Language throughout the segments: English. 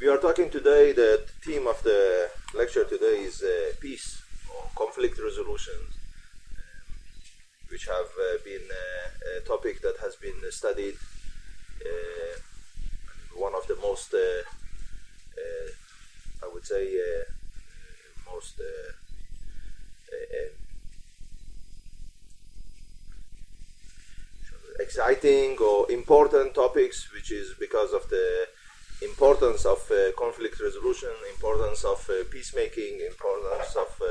We are talking today, the theme of the lecture today is peace or conflict resolution, which have been a topic that has been studied, one of the most, I would say, most exciting or important topics, which is because of the importance of conflict resolution, importance of peacemaking, importance of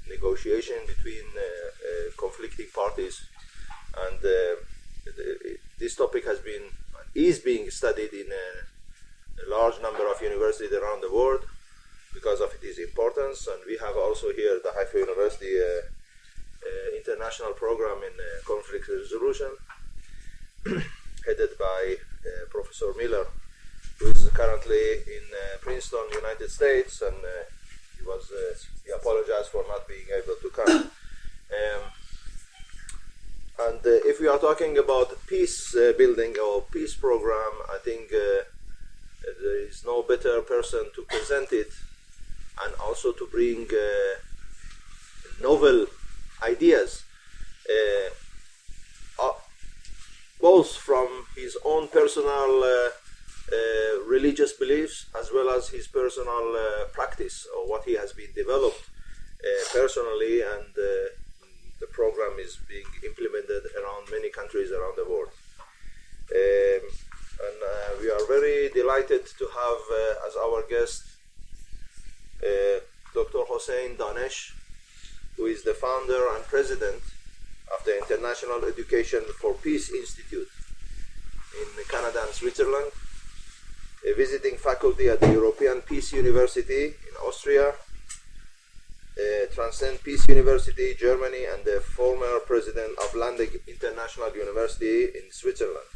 negotiation between conflicting parties, and this topic is being studied in a large number of universities around the world because of its importance. And we have also here at the Haifa University international program in conflict resolution headed by Professor Miller, who is currently in Princeton, United States, and he apologized for not being able to come. And if we are talking about peace building or peace program, I think there is no better person to present it and also to bring novel ideas, both from his own personal religious beliefs as well as his personal practice or what he has been developed personally, and the program is being implemented around many countries around the world. And we are very delighted to have as our guest Dr. Hossain Danesh, who is the founder and president of the International Education for Peace Institute in Canada and Switzerland, a visiting faculty at the European Peace University in Austria, Transcend Peace University, Germany, and the former president of Lande International University in Switzerland.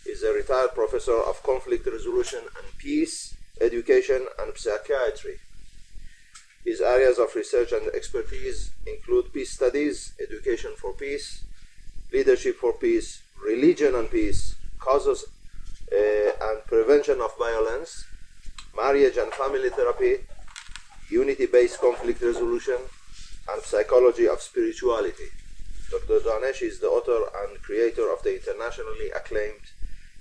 He is a retired professor of conflict resolution and peace, education, and psychiatry. His areas of research and expertise include peace studies, education for peace, leadership for peace, religion and peace, causes and prevention of violence, marriage and family therapy, unity-based conflict resolution, and psychology of spirituality. Dr. Danesh is the author and creator of the internationally acclaimed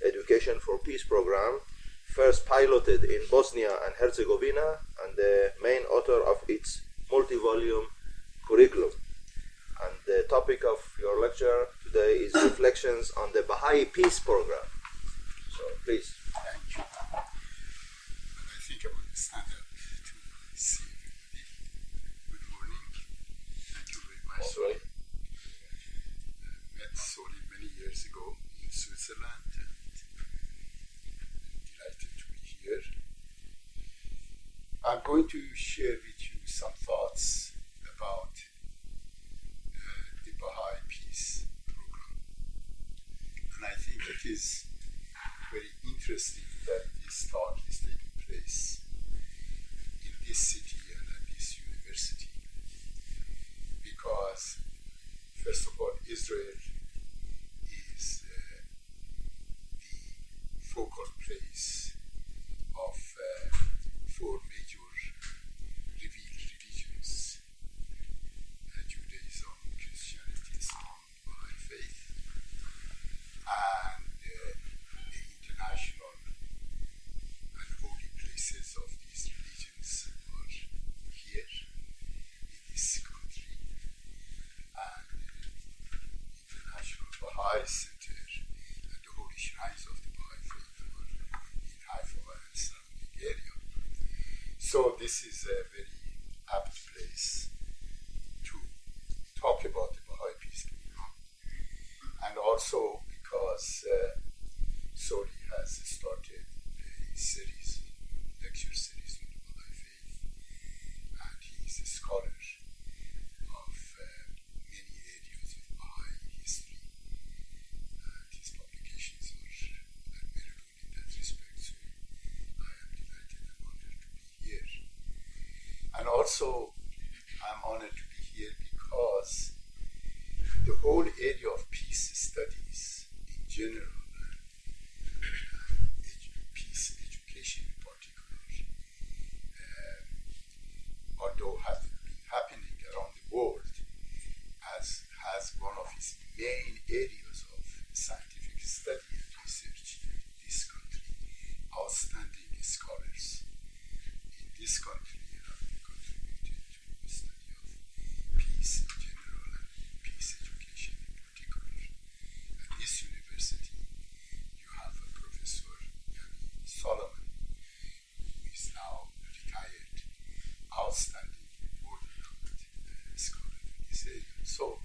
Education for Peace program, first piloted in Bosnia and Herzegovina, and the main author of its multi-volume curriculum. And the topic of your lecture today is reflections on the Bahá'í Peace program. So please. Thank you. And I think I will stand up to see everybody. Good morning. Thank you very much. All right. Met Soli many years ago in Switzerland, and I'm delighted to be here. I'm going to share with you some thoughts about the Bahá'í Peace program. And I think it is very interesting that this talk is taking place in this city and at this university, because first of all, Israel is the focal place of four major revealed religions: Judaism, Christianity, Islam, Bahá'í faith, and the international and holy places of these religions are here in this country, and International Bahá'í Center and the holy shrines of the Bahá'í faith are in Haifa and surrounding area. So this is a very apt place to talk about the Bahá'í Peace program, and also because Soli has started a series, lecture series on the Bahá'í faith, and he is a scholar of many areas of Bahá'í history, and his publications are admirable in that respect. So I am delighted and honored to be here. And also, I'm honored to be here because the whole area of peace studies in general, peace education, education in particular, although has been happening around the world, has one of its main areas of scientific study and research in this country. Outstanding scholars in this country have contributed to the study of peace in general and peace education in particular. At this university, you have a Professor Solomon, who is now retired, outstanding world-renowned scholar in this area. So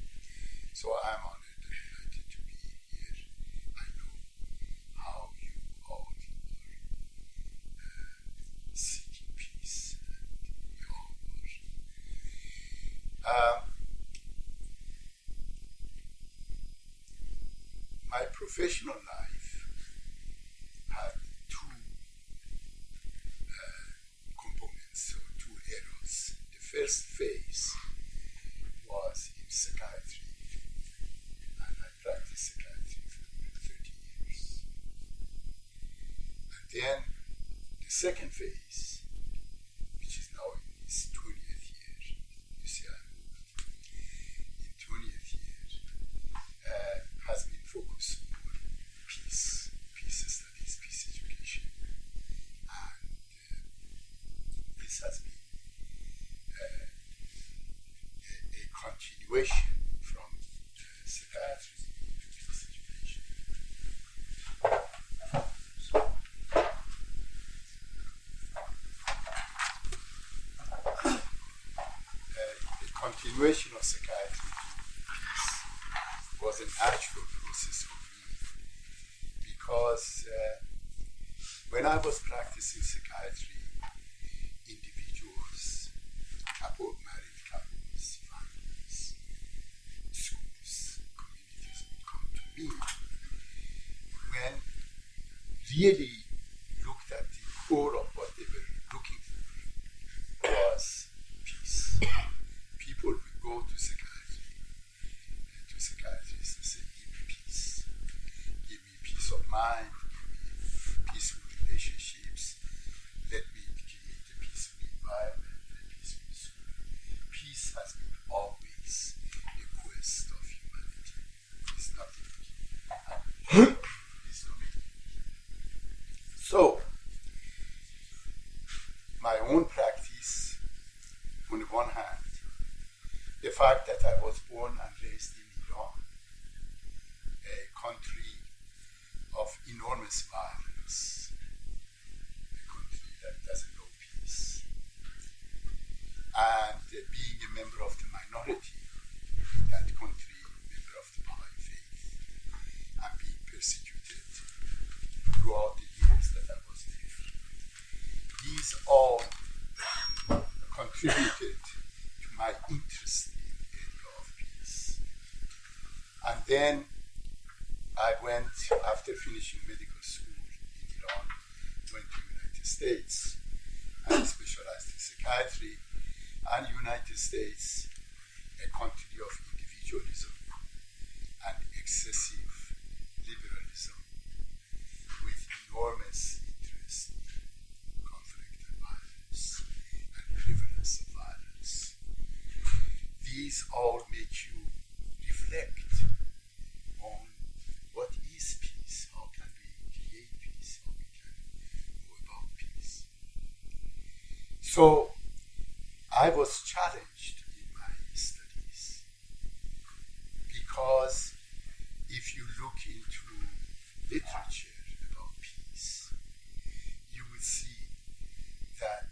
I'm honored and delighted to be here. I know how you all are seeking peace, and we all are. My professional life had two components or two eras. The first phase was in psychiatry, and I practiced psychiatry for 30 years. And then the second phase, which is now in its 20th year, you see I'm old, in 20th year, has been focused on peace studies, peace education, and this has been a continuation from psychiatry to peace education. The continuation of psychiatry to peace was a natural process for me because when I was practicing psychiatry, individuals, married couples, families, schools, communities would come to me when really looked at the core of what they were looking for was peace. People would go to psychiatrists and say, give me peace of mind, give me peaceful relationships, let me create a peaceful environment, a peaceful school. Peace has been always a quest of humanity. It's nothing. It's not me. So, my own practice, on the one hand, the fact that I was born and raised in Iran, a country of enormous violence, a country that doesn't know peace, and being a member of the minority in that country, member of the Bahá'í faith, and being persecuted throughout the years that I was there. These all contributed to my interest in the area of peace. And then I went, after finishing medical school in Iran, went to the United States and specialized in psychiatry. And United States, a country of individualism and excessive liberalism, with enormous interest in conflict and violence and prevalence of violence. These all make you reflect on what is peace, how can we create peace, how we can go about peace. So I was challenged in my studies because if you look into literature about peace, you will see that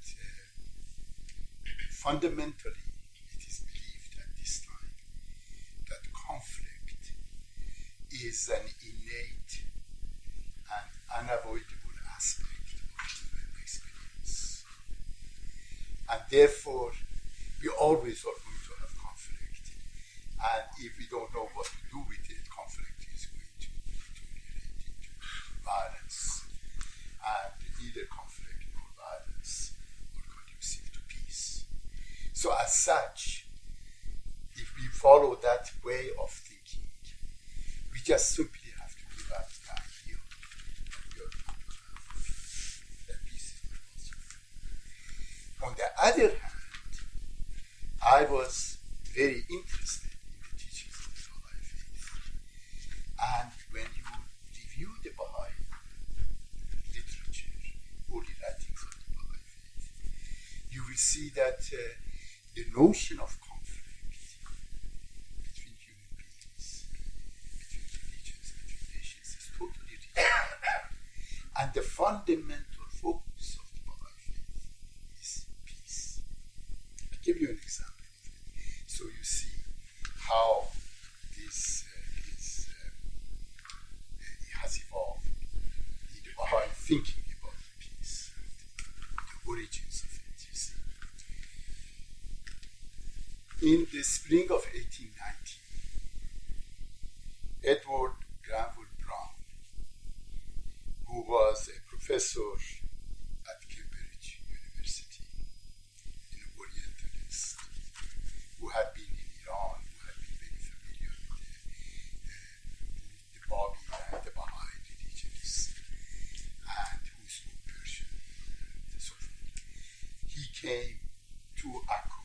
fundamentally it is believed at this time that conflict is an innate and unavoidable aspect of human experience. And therefore, we always are going to have conflict. And if we don't know what to do with it, conflict is going to deteriorate into violence. And neither conflict nor violence are conducive to peace. So as such, if we follow that way of thinking, we just simply have to give up the idea that we are going to have peace, that peace the other hand, I was very interested in the teachings of the Baha'i faith. And when you review the Baha'i literature, holy writings of the Baha'i faith, you will see that the notion of conflict between human beings, between religions, between nations is totally rejected. And the fundamental focus of the Baha'i faith is peace. I'll give you an example of it. So you see how this has evolved in the Baha'i thinking about peace, the origins of it, you see. In the spring of 1890, Edward Granville Brown, who was a professor at Cambridge University, an Orientalist, who had been in Iran, who had been very familiar with the Bahá'í and the Bahá'í religions, and who spoke Persian and so forth. He came to Akko,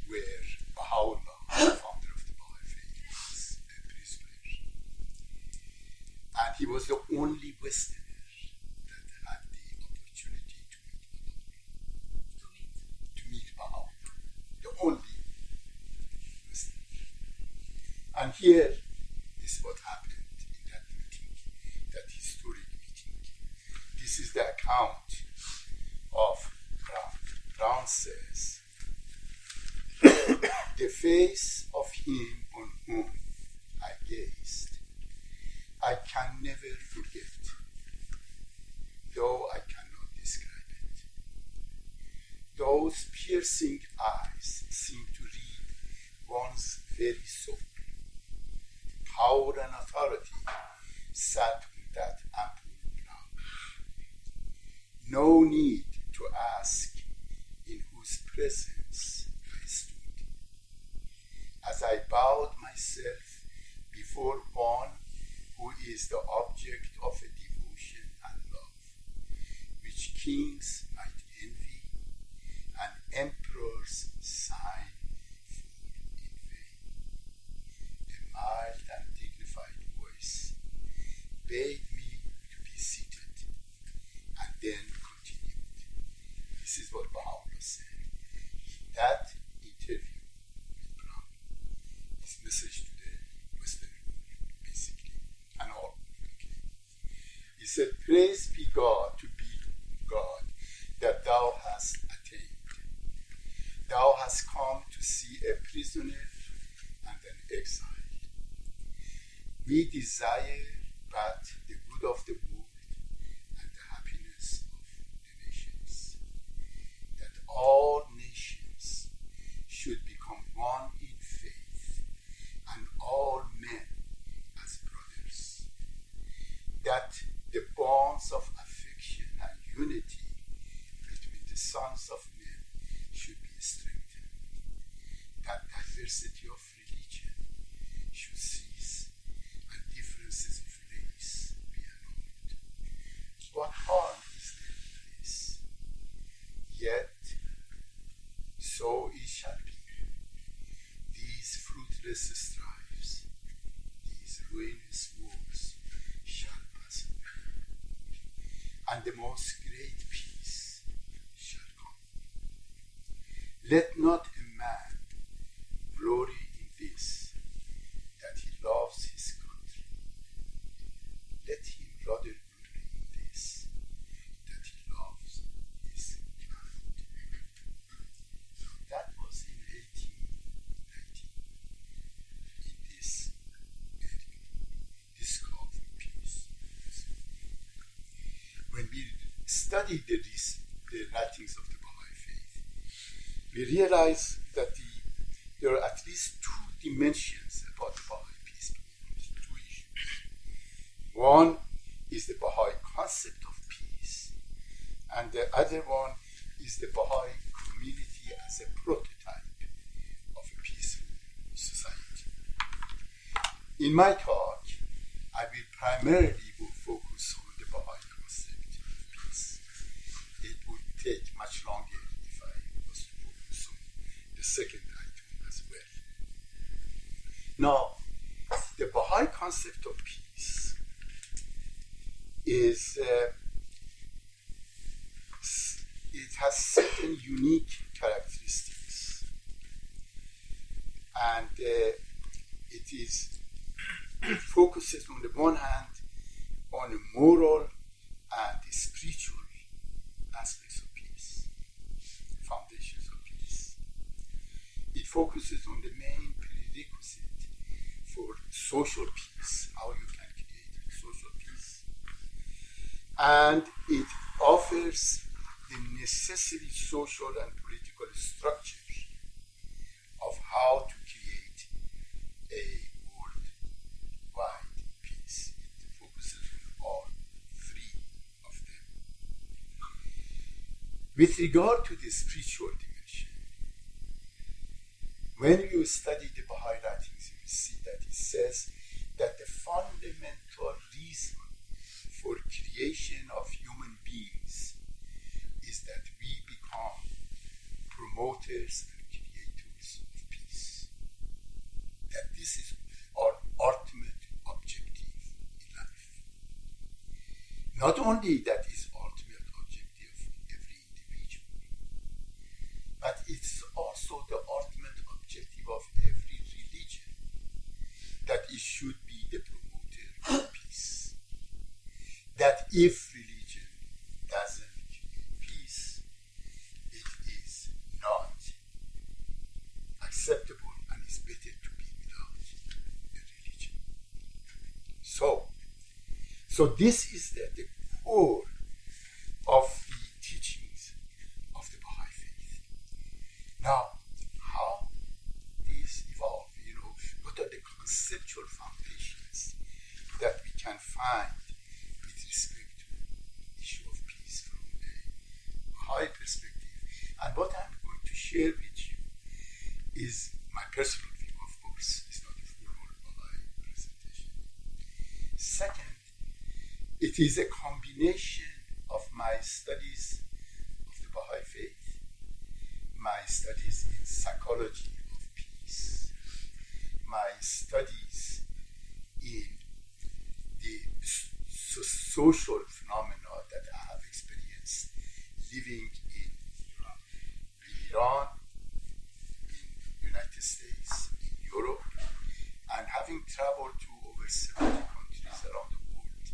where Baha'u'llah, the founder of the Bahá'í faith, was a prisoner. And he was the only Westerner that had the opportunity to meet Baha'u'llah. The only Westerner. And here is what happened in that meeting, that historic meeting. This is the account of Brown. Brown says, the face of him on whom I gazed, I can never forget, though I cannot describe it. Those piercing eyes seem to read one's very soul. Power and authority sat on that ample brow. No need to ask in whose presence I stood. As I bowed myself before one who is the object of a devotion and love, which kings might envy and emperors sign for in vain. A mild and dignified voice bade me to be seated, and then continued. This is what Baha'u'llah said in that interview with Brown. His message to the Western world, basically, and all. Okay. He said, praise be God, to be God, that thou hast attained. Thou hast come to see a prisoner and an exile. We desire but the good of the world and the happiness of the nations, that all nations should become one in faith, and all men as brothers, that the bonds of affection and unity between the sons of men should be strengthened, that diversity of religion should cease, and differences of race be annulled. What harm is there in this? Yet, so it shall be. These fruitless strifes, these ruinous wars shall pass away, and the most great peace shall come. Let not a man glory in this, that he loves his country. Let him rather glory in this, that he loves his kind. That was in 1890, in this area, this call for peace. When we study the writings of the Baha'i faith, we realize that there are at least two dimensions about the Baha'i peace movement, two issues. One is the Baha'i concept of peace, and the other one is the Baha'i community as a prototype of a peaceful society. In my talk, I will primarily focus on the Baha'i concept of peace. It would take much longer if I was to focus on the second item as well. Now, the Baha'i concept of peace is it has certain unique characteristics, and it focuses on the one hand on the moral and the spiritual aspects of peace, foundations of peace. It focuses on the main prerequisite for social peace, how you can create social peace. And it offers the necessary social and political structure of how to create a worldwide peace. It focuses on all three of them. With regard to the spiritual dimension, when you study the Baha'i writings, you will see that it says that the fundamental reason for creation of human beings is that we become promoters and creators of peace. That this is our ultimate objective in life. Not only that is ultimate objective of every individual, but it's also the ultimate objective of every religion, that it should be the promoter of peace. That if religion doesn't create peace, it is not acceptable and it's better to be without a religion. So this is the core of the teachings of the Baha'i faith. Now, how these evolve, what are the conceptual foundations that we can find with respect to the issue of peace from a Baha'i perspective? And what I'm going to share with you is my personal view, of course. It's not a formal Baha'i presentation. Second, it is a combination of my studies of the Baha'i faith, my studies in psychology of peace, my studies in the social phenomena that I have experienced living in Iran, in United States, in Europe, and having traveled to over 70 countries around the world,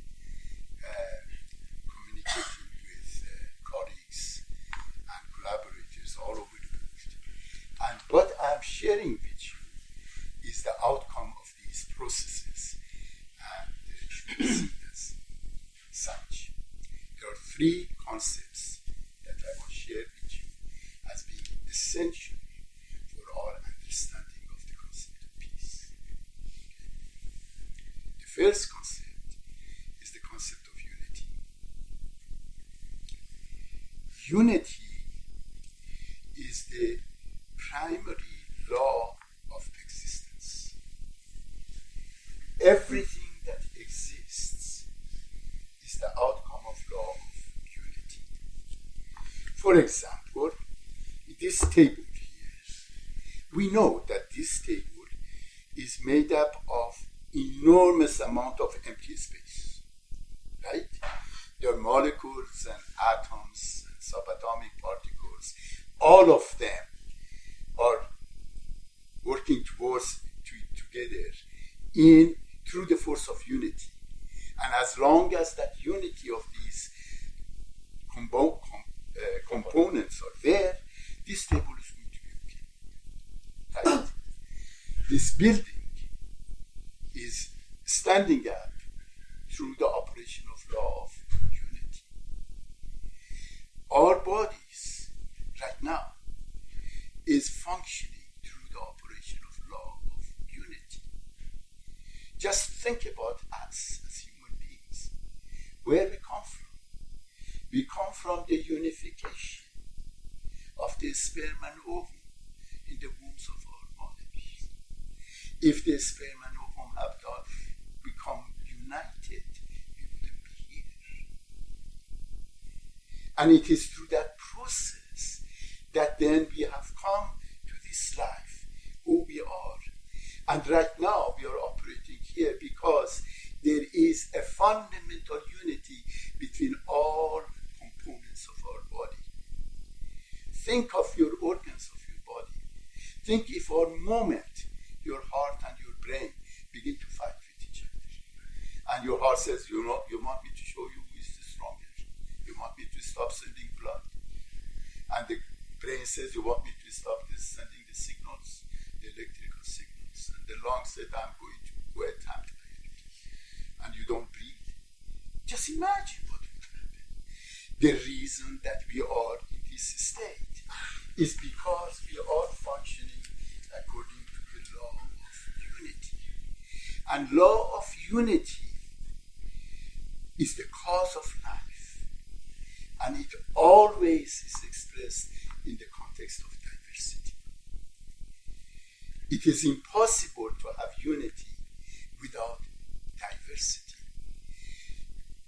communicating with colleagues and collaborators all over the world. And what I'm sharing with you is the outcome of these processes, and should be seen as such. There are three concepts that I will share with you as being essential for our understanding of the concept of peace. The first concept is the concept of unity. Unity is the primary law of existence. Everything that exists is the outcome of law of unity. For example, this table here, we know that this table is made up of enormous amount of empty space, right? There are molecules and atoms and subatomic particles. All of them are working together through the force of unity. And as long as that unity of these components are there, this table is going to be okay. Right? This building is standing up through the operation of law of unity. Our bodies right now is functioning through the operation of law of unity. Just think about us as human beings, where we come from. We come from the unification of the sperm and ovum in the wombs of our mothers. If the sperm and ovum have not become united, we wouldn't be here. And it is through that process then we have come to this life, who we are. And right now we are operating here because there is a fundamental unity between all components of our body. Think of your organs of your body. Think if for a moment your heart and your brain begin to fight with each other. And your heart says, you want me to show you who is the strongest. You want me to stop sending blood. And the brain says, you want me to stop sending the signals, the electrical signals. And the lung said, I'm going to quit, I'm tired. And you don't breathe. Just imagine what would happen. The reason that we are in this state is because we are functioning according to the law of unity. And law of unity is the cause of life. And it always is expressed in the context of diversity. It is impossible to have unity without diversity.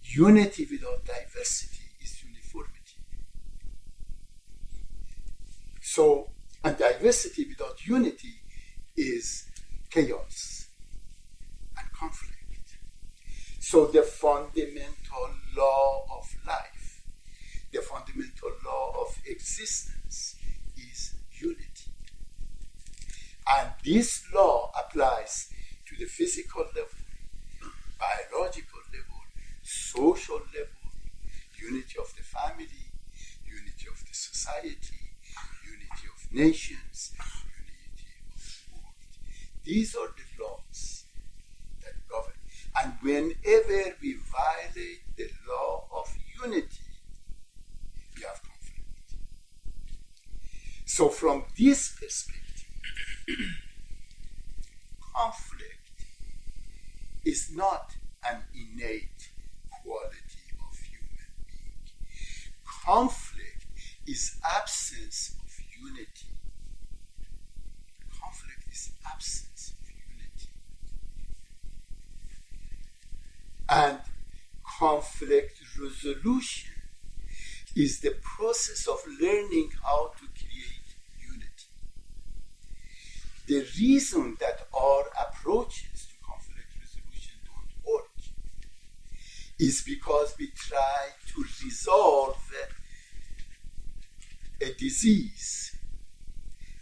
Unity without diversity is uniformity. So, and diversity without unity is chaos and conflict. So the fundamental law of life, the fundamental law of existence is unity. And this law applies to the physical level, biological level, social level, unity of the family, unity of the society, unity of nations, unity of the world. These are the laws that govern. And whenever we violate the law of unity, we have conflict. So from this perspective, conflict is not an innate quality of human being. Conflict is absence of unity. Conflict is absence of unity. And conflict resolution is the process of learning how to create unity. The reason that our approaches to conflict resolution don't work is because we try to resolve a disease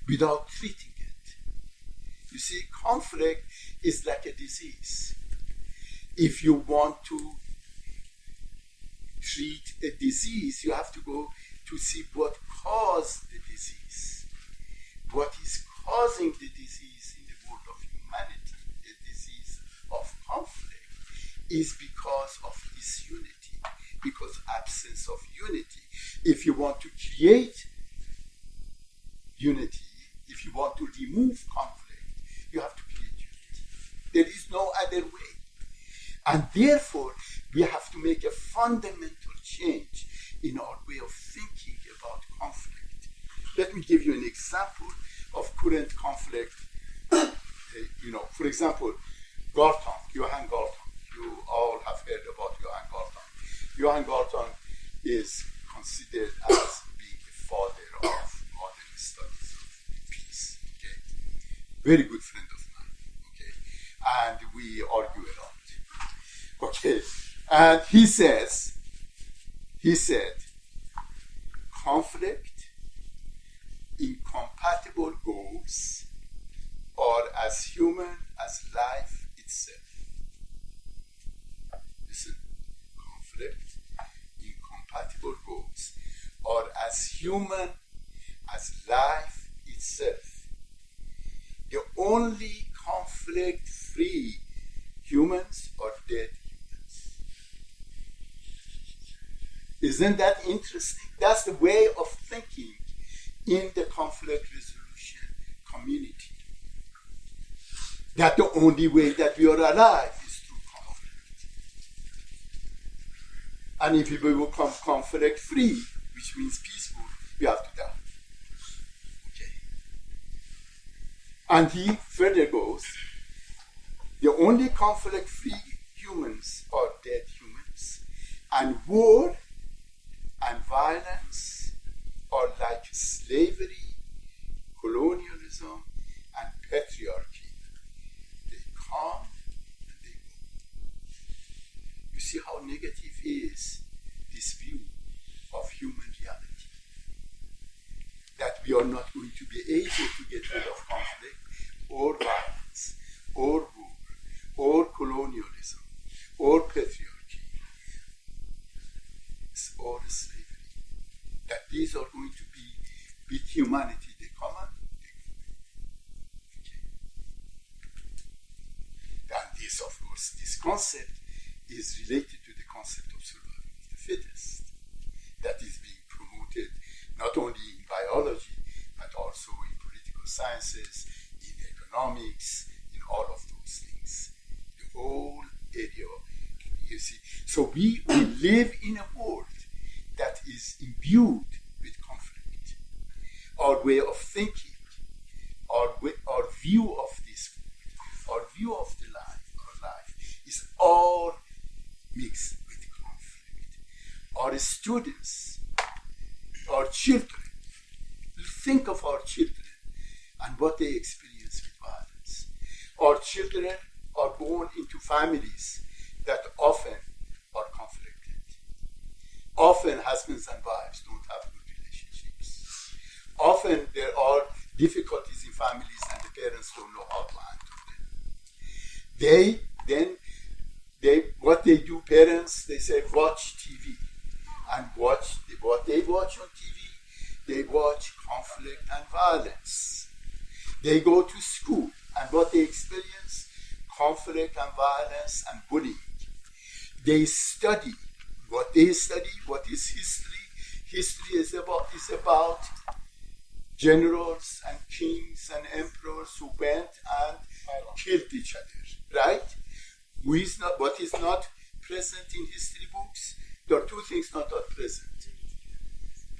without treating it. You see, conflict is like a disease. If you want to treat a disease, you have to go to see what caused the disease. What is causing the disease in the world of humanity, the disease of conflict, is because of disunity, because absence of unity. If you want to create unity, if you want to remove conflict, you have to create unity. There is no other way. And therefore, we have to make a fundamental change in our way of thinking about conflict. Let me give you an example of current conflict. For example, Johann Galtung. You all have heard about Johann Galtung. Johann Galtung is considered as being the father of modern studies of peace. Okay, very good friend of mine. Okay, and we argue a lot. Okay, and he said, conflict, incompatible goals are as human as life itself. Listen, conflict, incompatible goals are as human as life itself. The only conflict-free humans are dead humans. Isn't that interesting? That's the way of thinking in the conflict resolution community. That the only way that we are alive is through conflict. And if we become conflict free, which means peaceful, we have to die. Okay. And he further goes, the only conflict free humans are dead humans. And war and violence are like slavery see how negative is this view of human reality. That we are not going to be able to get rid of conflict or violence or war or colonialism or patriarchy or slavery. That these are going to be with humanity, they come and they go. Okay. And this, of course, this concept is related to the concept of survival of the fittest that is being promoted not only in biology but also in political sciences, in economics, in all of those things. The whole area, you see. So we live in a world that is imbued with conflict. Our way of thinking, our view of this world, our view of the life, our life, is all mixed with conflict. Our students, our children, think of our children and what they experience with violence. Our children are born into families that often are conflicted. Often husbands and wives don't have good relationships. Often there are difficulties in families and the parents don't know how to handle them. What they do, parents, they say watch TV. And what they watch on TV, they watch conflict and violence. They go to school, and what they experience, conflict and violence and bullying. They study. What they study, what is history? History is about generals and kings and emperors who went and killed each other, right? What is not present in history books? There are two things not present.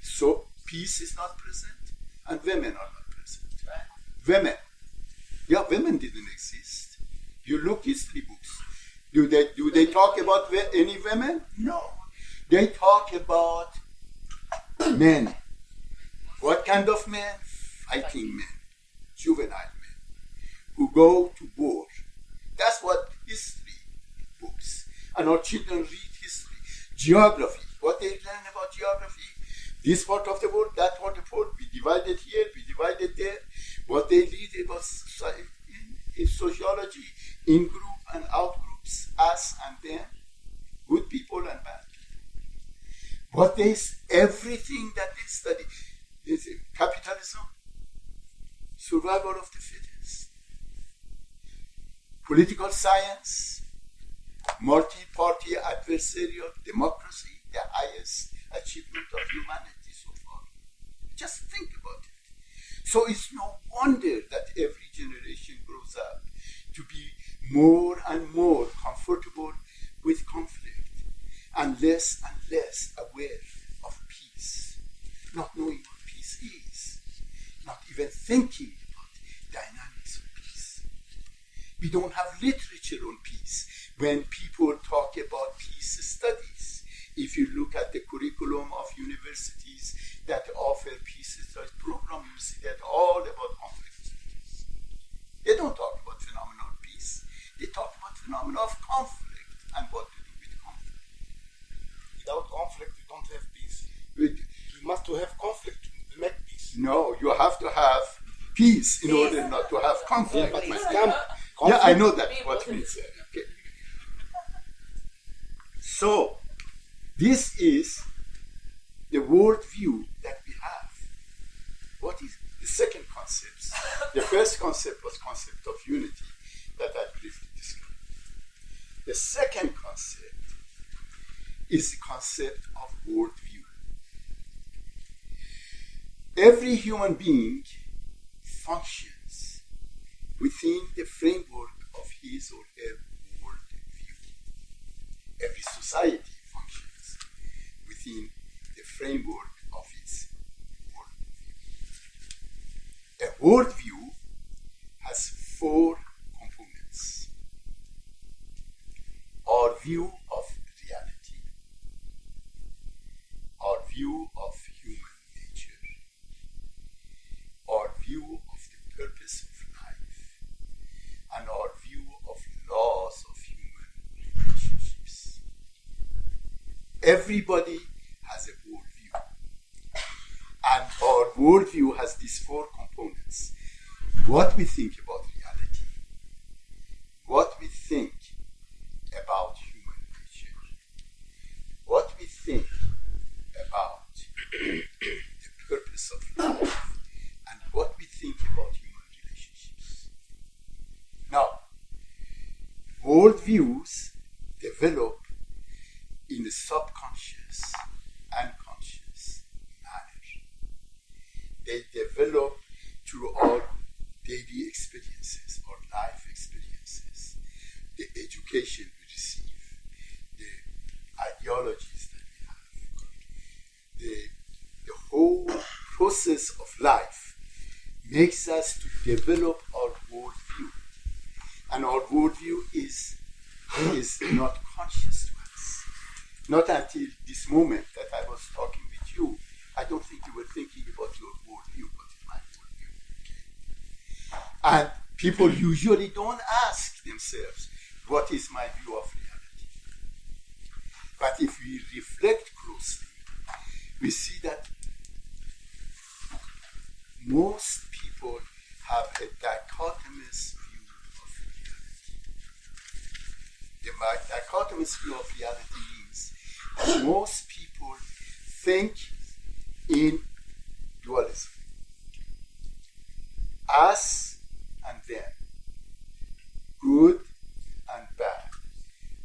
So peace is not present, and women are not present. Women. Yeah, women didn't exist. You look history books. Do they talk about any women? No. They talk about men. What kind of men? Fighting men, juvenile men, who go to war. That's what history books. And our children read history. Geography. What they learn about geography? This part of the world, that part of the world. We divided here, we divided there. What they read about in sociology, in group and out groups, us and them, good people and bad people. Everything that they study is capitalism, survival of the fittest, political science, multi-party adversarial democracy, the highest achievement of humanity so far. Just think about it. So it's no wonder that every generation grows up to be more and more comfortable with conflict and less aware of peace, not knowing what peace is, not even thinking about dynamics of peace. We don't have literature on peace. When people talk about peace studies, if you look at the curriculum of universities that offer peace studies program, you see that all about conflict studies. They don't talk about phenomenal peace. They talk about phenomena of conflict and what to do with conflict. Without conflict, you don't have peace. You must have conflict to make peace. No, you have to have peace in order not to have conflict. Yeah, but my it's friend. Yeah, I know that. What means okay. So, this is the worldview that we have. What is the second concept? The first concept was concept of unity that I briefly described. The second concept is the concept of worldview. Every human being functions within the framework of his or her worldview. Every society functions within the framework of its worldview. A worldview has four components. Our view of reality, our view of human nature, our view of the purpose of life, and our view of laws of human relationships. everybody has a worldview. And our worldview has these four components. What we think about reality, what we think about human nature, what we think about the purpose of life, and what we think about human relationships. Now, worldviews develop in a subconscious and conscious manner. They develop through our daily experiences, our life experiences, the education we receive, the ideologies that we have. The whole process of life makes us to develop our worldview. And our worldview is not conscious to us. Not until this moment that I was talking with you, I don't think you were thinking about your worldview, but it's my worldview. Okay? And people usually don't ask themselves, what is my view of reality? But if we reflect closely, we see that most people have a dichotomous view of reality. The dichotomous view of reality means that most people think in dualism. Us and them. Good and bad.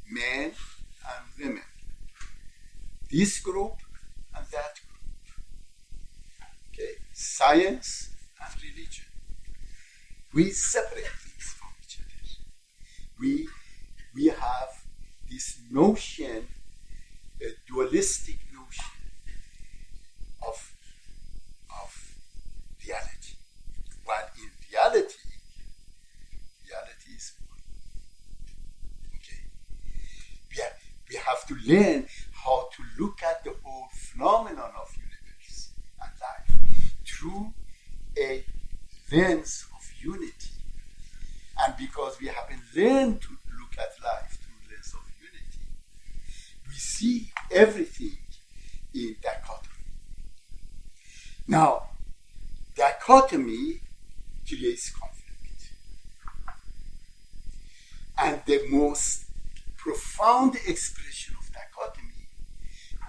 Men and women. This group and that group. Okay? Science and religion. We separate things from each other. We have this notion, a dualistic notion of reality. While in reality is one. Okay? We have to learn how to look at the whole phenomenon of universe and life through a lens of unity. And because we haven't learned to look at life through the lens of unity, we see everything in dichotomy. Now, dichotomy creates conflict. And the most profound expression of dichotomy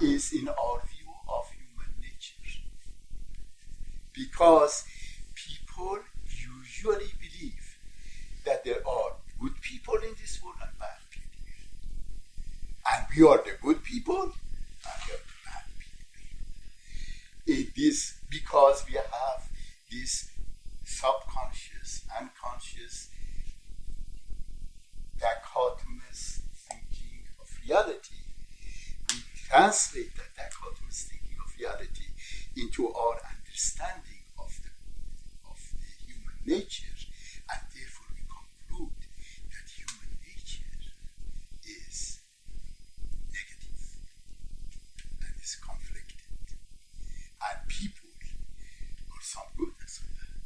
is in our view of human nature. Because people usually believe that there are good people in this world and bad people. And we are the good people and we are the bad people. It is because we have this subconscious, unconscious, dichotomous thinking of reality. We translate that dichotomous thinking of reality into our understanding of the human nature, and therefore we conclude that human nature is negative and is conflicted, and people are some good and some bad.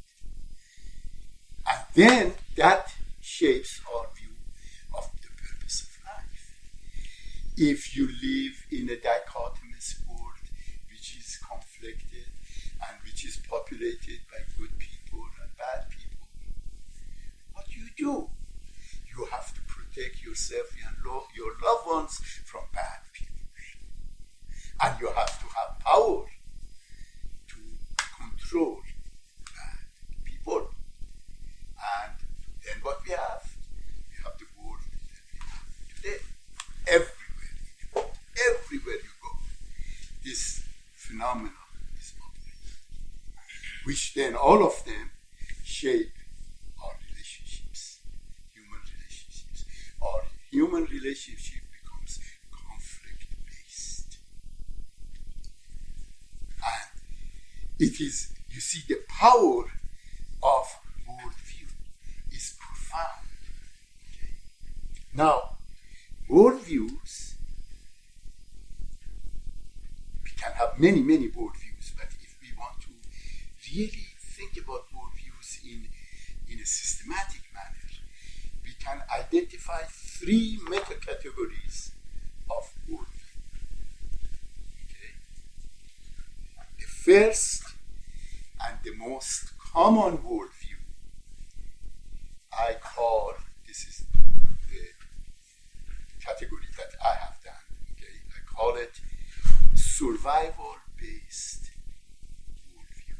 And then that shapes our view of the purpose of life. If you live in a dichotomous world which is conflicted and which is populated by good people and bad people, what do? You have to protect yourself and your loved ones from bad people. And you have to have power to control bad people. And then what we have the world that we have today. Everywhere you go, this phenomenon is operating, which then all of them shape our relationships, human relationships. Our human relationship becomes conflict-based. And it is, you see, the power of worldview is profound. Okay? Now, worldviews, we can have many worldviews, but if we want to really think about worldviews in a systematic manner, we can identify three meta-categories of worldview. first and the most common worldview I call, this is the category that I have done, okay? I call it survival-based worldview.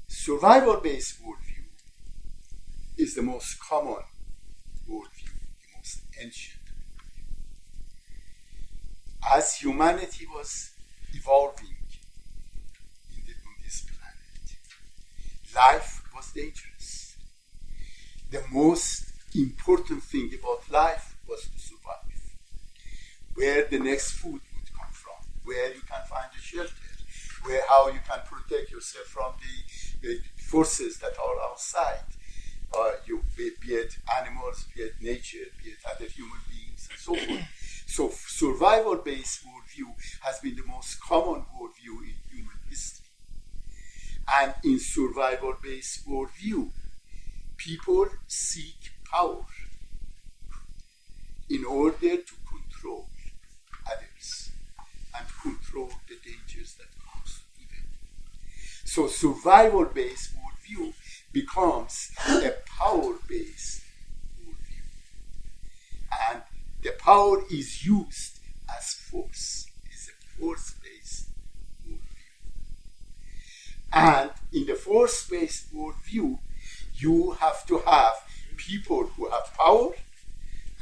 Survival-based worldview is the most common worldview, the most ancient worldview. As humanity was evolving on this planet, life was dangerous. The most important thing about life was to survive. Where the next food would come from, where you can find a shelter, how you can protect yourself from the forces that are outside. Be it animals, be it nature, be it other human beings, and so forth. So survival-based worldview has been the most common worldview in human history. And in survival-based worldview, people seek power in order to control others and control the dangers that comes to them. So survival-based worldview becomes a power-based worldview. And the power is used as force. It's a force-based worldview. And in the force-based worldview, you have to have people who have power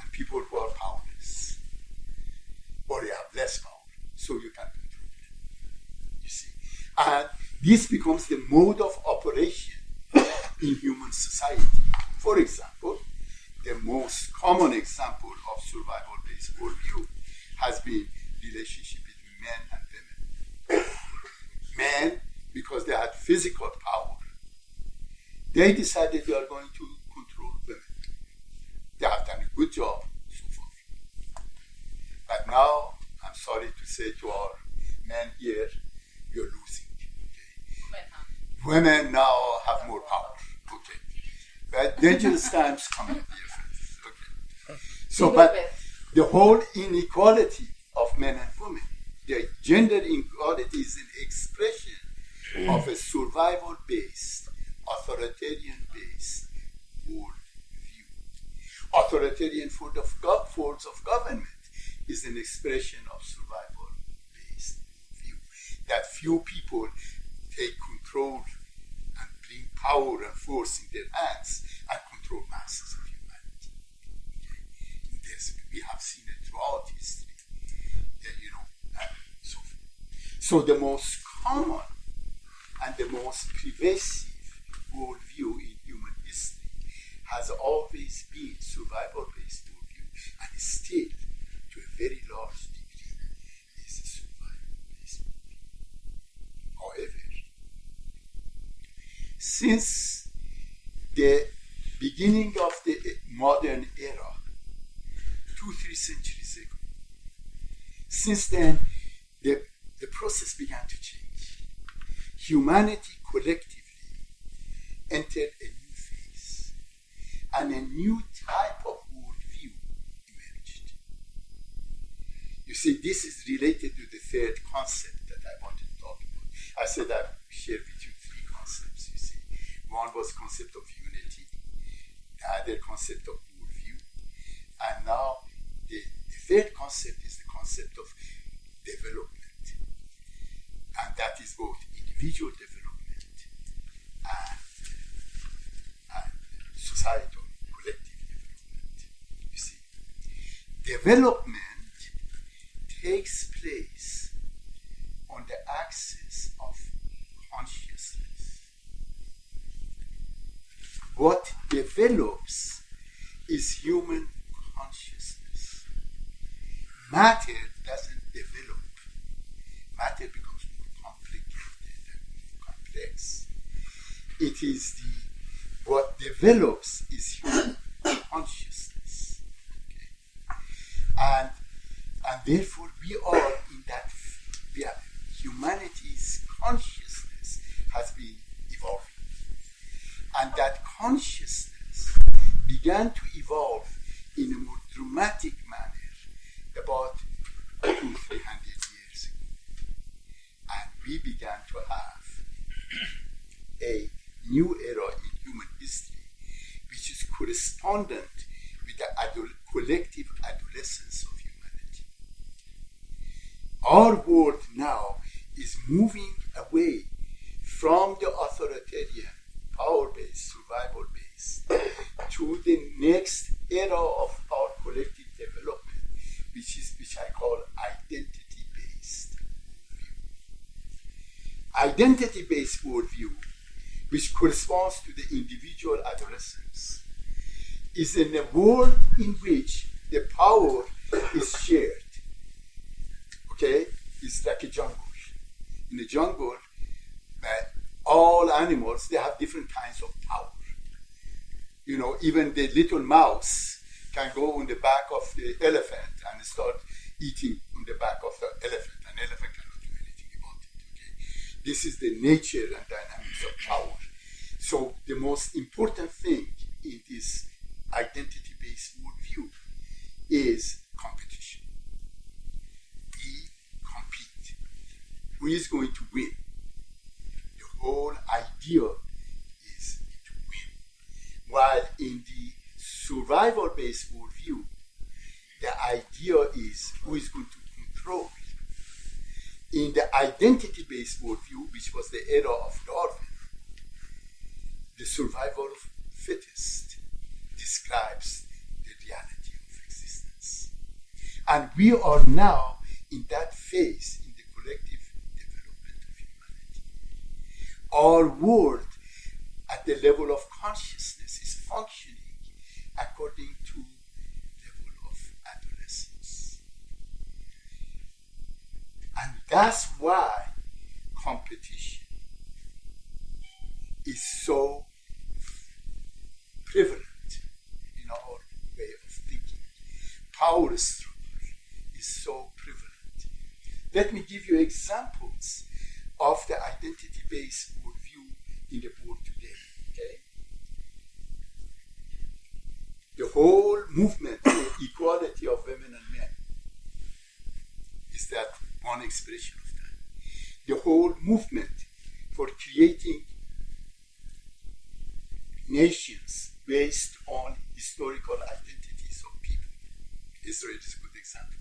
and people who are powerless. Or they have less power, so you can control them. You see? And this becomes the mode of operation in human society. For example, the most common example of survival-based worldview has been relationship between men and women. Men, because they had physical power, they decided they are going to control women. They have done a good job so far. But now, I'm sorry to say to our men here, you're losing. Okay? Women now have more power. Okay. But dangerous times coming, dear friends. Okay. So, but the whole inequality of men and women, the gender inequality is an expression of a survival-based, authoritarian-based worldview. Authoritarian forms of government is an expression of survival-based worldview. That few people take control and bring power and force in their hands and control masses of humanity. Okay? We have seen it throughout history. And so forth. So the most common and the most pervasive worldview in human history has always been survival-based worldview, and still, to a very large degree, is a survival-based worldview. However, since the beginning of the modern era, 2-3 centuries ago, since then, the process began to change. Humanity collectively entered a new phase, and a new type of worldview emerged. You see, this is related to the third concept that I wanted to talk about. I said I've shared with you 3 concepts, you see. One was concept of unity, the other concept of worldview, and now the third concept is the concept of development. And that is both individual development and societal, collective development. You see, development takes place on the axis of consciousness. What develops is human consciousness. Matter doesn't develop. Matter becomes more complicated and more complex. It is what develops is human consciousness. Okay? And therefore we are in that, humanity's consciousness has been evolving. And that consciousness began to evolve in a more dramatic manner about 200-300 years ago. correspondent with the collective adolescence of humanity. Our world now is moving away from the authoritarian, power-based, survival-based, to the next era of our collective development, which I call identity-based worldview. Identity-based worldview, which corresponds to the individual adolescence, is in a world in which the power is shared. Okay? It's like a jungle. In a jungle, all animals, they have different kinds of power. You know, even the little mouse can go on the back of the elephant and start eating on the back of the elephant. An elephant cannot do anything about it. Okay? This is the nature and dynamics of power. So the most important thing in this identity-based worldview is competition. We compete. Who is going to win? The whole idea is to win. While in the survival-based worldview, the idea is who is going to control. In the identity-based worldview, which was the era of Darwin, the survival of fittest describes the reality of existence. And we are now in that phase in the collective development of humanity. Our world at the level of consciousness is functioning according to level of adolescence. And that's why competition is so prevalent in our way of thinking. Power struggle is so prevalent. Let me give you examples of the identity-based worldview in the world today. Okay? The whole movement for equality of women and men is that one expression of that. The whole movement for creating nations based on historical identities of people. Israel is a good example.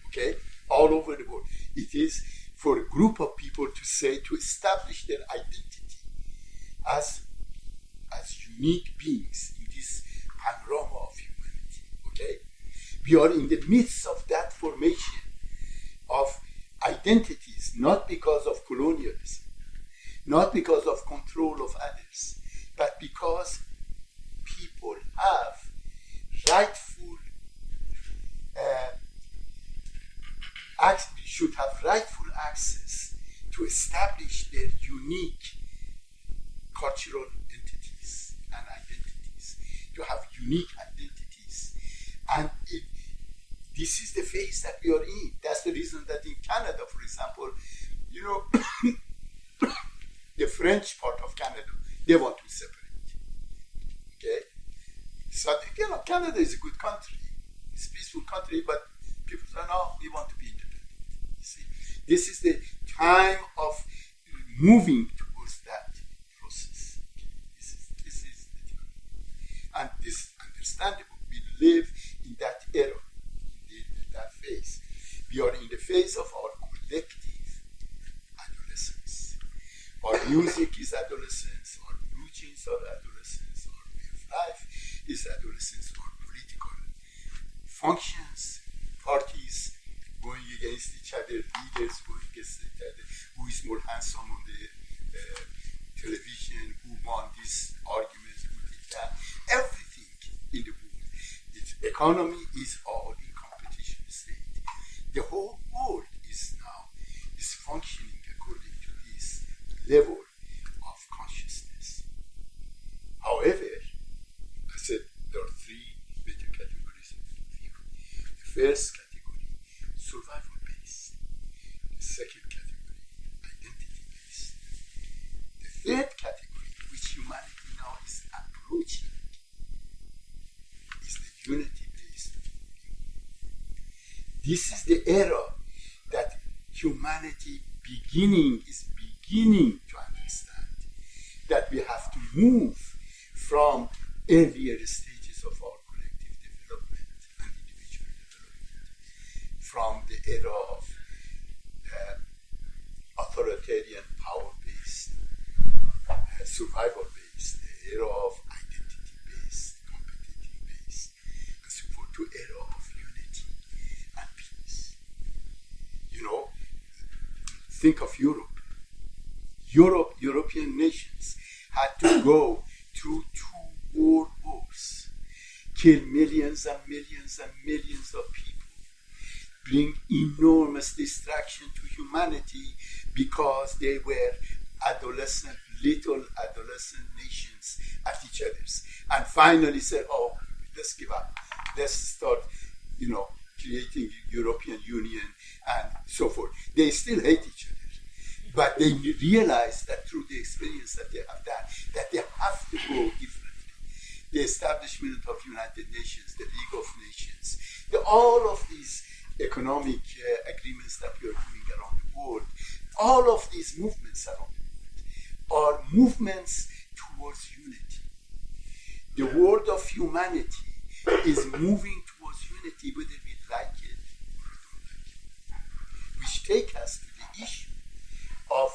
Okay? All over the world. It is for a group of people to say, to establish their identity as unique beings in this panorama of humanity. Okay? We are in the midst of that formation of identities, not because of colonialism, not because of control of others, but because people have should have rightful access to establish their unique cultural entities and identities, to have unique identities. And this is the phase that we are in. That's the reason that in Canada, for example, the French part of Canada, they want to separate. Okay? So, Canada is a good country. It's a peaceful country, but people say, no, we want to be independent. You see? This is the time of moving towards that process. This is the time. And this is understandable. We live in that era, in that phase. We are in the phase of our collective adolescence. Our music is adolescence, our routines are adolescence, our way of life is adolescence, our political functions, parties going against each other, leaders going against each other, who is more handsome on the television, who won this argument, who did that. Everything in the world, its economy is all in competition state. The whole world is functioning according to this level of consciousness. However, I said there are three major categories of view. The first category, survival-based. The second category, identity-based. The third category, which humanity now is approaching, is the unity-based view. This is the era that humanity is beginning to understand that we have to move from earlier stages from the era of authoritarian, power-based, survival-based, the era of identity-based, competitive-based, and so forth, to era of unity and peace. You know, think of Europe. European nations had to go through 2 world wars, kill millions and millions and millions of people, bring enormous destruction to humanity because they were little adolescent nations at each other's. And finally said, oh, let's give up. Let's start, creating European Union and so forth. They still hate each other. But they realize that through the experience that they have done, that they have to go differently. The establishment of United Nations, the League of Nations, all of these economic agreements that we are doing around the world, all of these movements around the world are movements towards unity. The world of humanity is moving towards unity whether we like it or don't like it, which take us to the issue of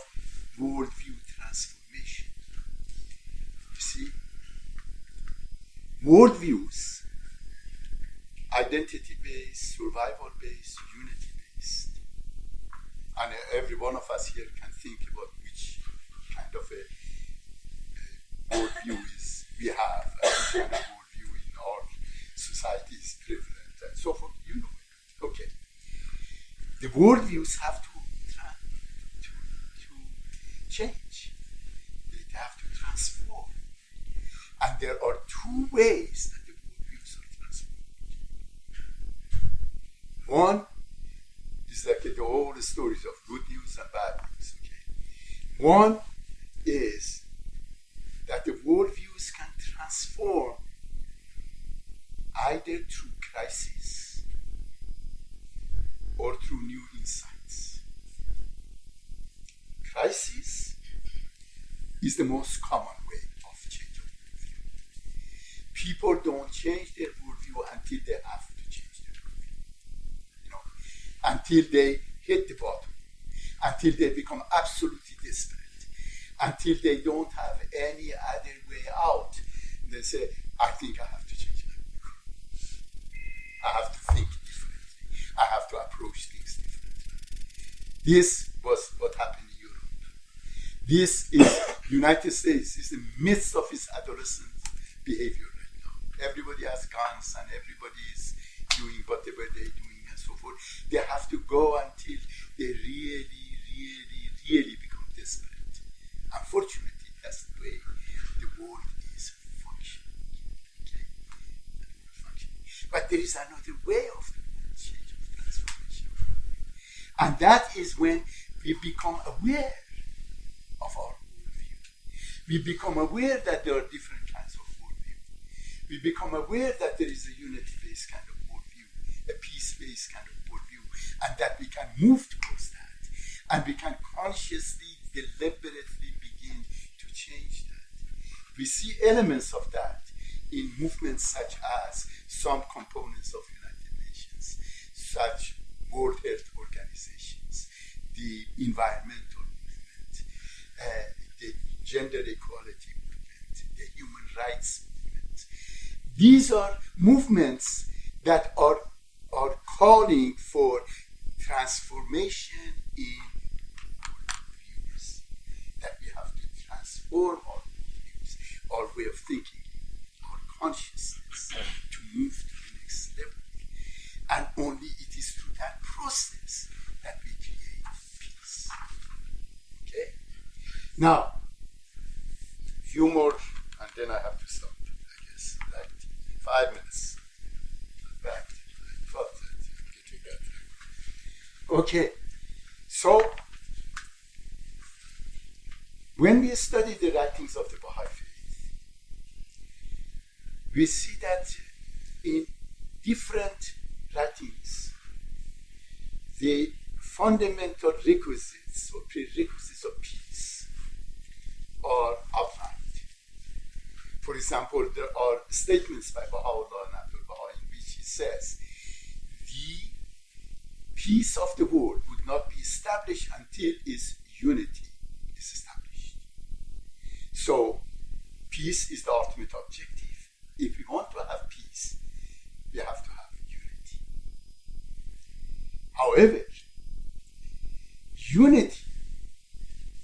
worldview transformation. You see, worldviews, identity-based, survival-based, unity-based, and every one of us here can think about which kind of a worldview is we have, which kind of worldview in our society is prevalent, and so forth. You know it. Okay. The worldviews have to change. They have to transform. And there are 2 ways that the worldviews are transformed. One is like the old stories of good news and bad news. Okay. One is that the worldviews can transform either through crisis or through new insights. Crisis is the most common way of change of worldview. People don't change their worldview until they have to change their worldview. Until they hit the bottom, until they become absolutely desperate, until they don't have any other way out. They say, I think I have to change my worldview. I have to think differently. I have to approach things differently. This was what happened. This is United States is in the midst of its adolescent behavior right now. Everybody has guns and everybody is doing whatever they're doing and so forth. They have to go until they really become desperate. Unfortunately, that's the way the world is functioning. Okay? But there is another way of the world change of transformation. And that is when we become aware of our worldview. We become aware that there are different kinds of worldview. We become aware that there is a unity-based kind of worldview, a peace-based kind of worldview, and that we can move towards that. And we can consciously, deliberately begin to change that. We see elements of that in movements such as some components of United Nations, such World Health Organizations, the environmental the gender equality movement, the human rights movement. These are movements that are calling for transformation in worldviews. That we have to transform our worldviews, our way of thinking, our consciousness to move to the next level. And only it is through that process that we create peace. Okay? Now, few more, and then I have to stop, I guess, like 5 minutes. Back. I thought that I'm getting better. Okay, so when we study the writings of the Bahá'í Faith, we see that in different writings, the fundamental requisites or prerequisites of peace are outlined. For example, there are statements by Baha'u'llah and Abdul Baha in which he says, the peace of the world would not be established until its unity is established. So, peace is the ultimate objective. If we want to have peace, we have to have unity. However, unity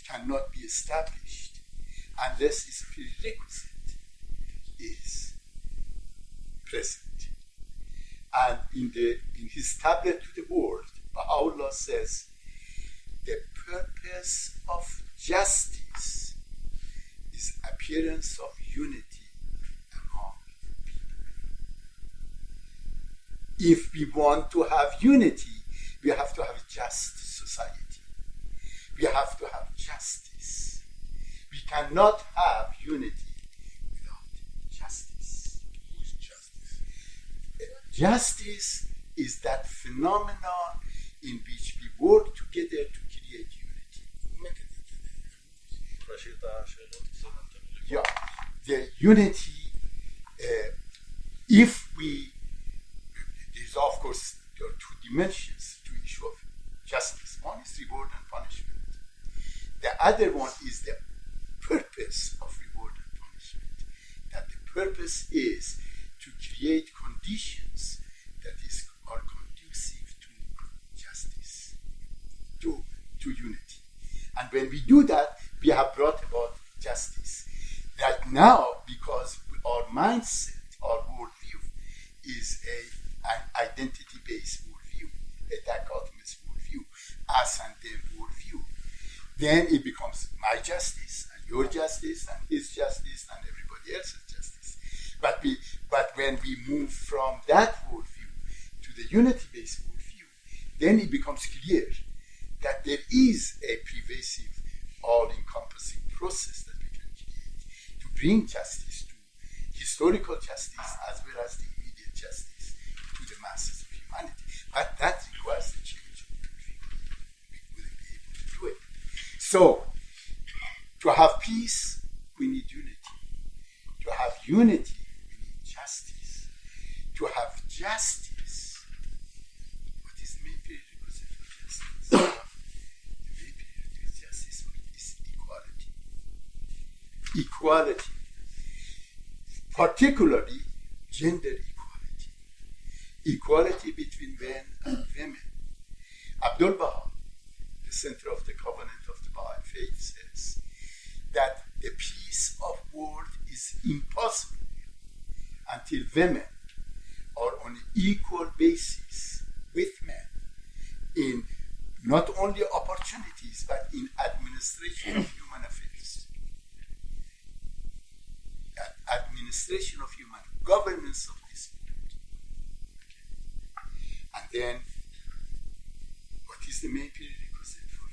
cannot be established unless its prerequisite is present. And in his tablet to the world, Baha'u'llah says, the purpose of justice is appearance of unity among people. If we want to have unity, we have to have a just society. We have to have justice. We cannot have unity without justice. Who is justice? Justice is that phenomenon in which we work together to create unity. Yeah, the unity, if we, there's of course, there are two dimensions to issue of justice. One is reward and punishment. The other one is the purpose of reward and punishment. That the purpose is to create conditions that are conducive to justice, to unity. And when we do that, we have brought about justice. Right now, because our mindset, our worldview, is an identity-based worldview, a dichotomous worldview, us and them worldview, then it becomes my justice and your justice and his justice and everybody else's justice. But when we move from that worldview to the unity-based worldview, then it becomes clear that there is a pervasive, all-encompassing process that we can create to bring justice, to historical justice as well as the immediate justice to the masses of humanity. But that requires the change of worldview. We wouldn't be able to do it. So, to have peace, we need unity. To have unity, we need justice. To have justice, what is the main prerequisite for justice? The main prerequisite for justice is equality. Equality. Particularly gender equality. Equality between men and women. Abdul Baha, the center of the covenant of the Bahá'í faith, says that the peace of world is impossible until women are on an equal basis with men in not only opportunities but in administration of human affairs, administration of human governance of this world. Okay. And then, what is the main prerequisite for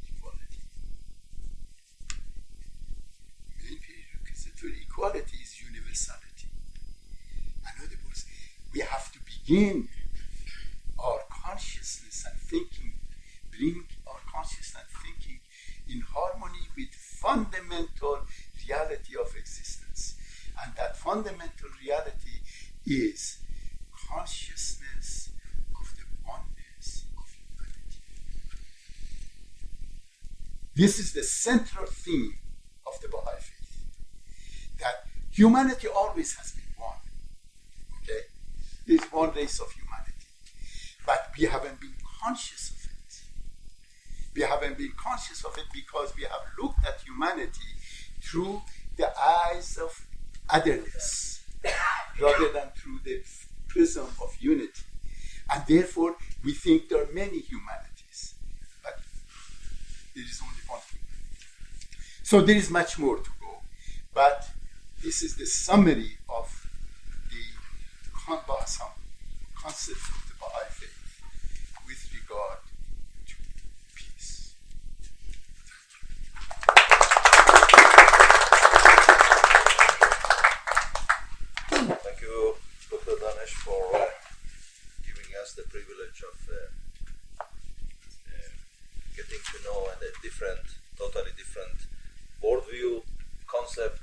equality? The main prerequisite for equality is universality. In other words, we have to begin our consciousness and thinking, bring our consciousness and thinking in harmony with fundamental reality of existence. And that fundamental reality is consciousness of the oneness of humanity. This is the central theme of the Bahá'í faith, that humanity always has been one. Okay? There's one race of humanity. But we haven't been conscious of it. We haven't been conscious of it because we have looked at humanity through the eyes of otherness rather than through the prism of unity. And therefore, we think there are many humanities, but there is only one humanity. So there is much more to go, but this is the summary of the concept of the Bahá'í faith with regard to peace. Thank you, Dr. Danesh, for giving us the privilege of getting to know a totally different worldview, concept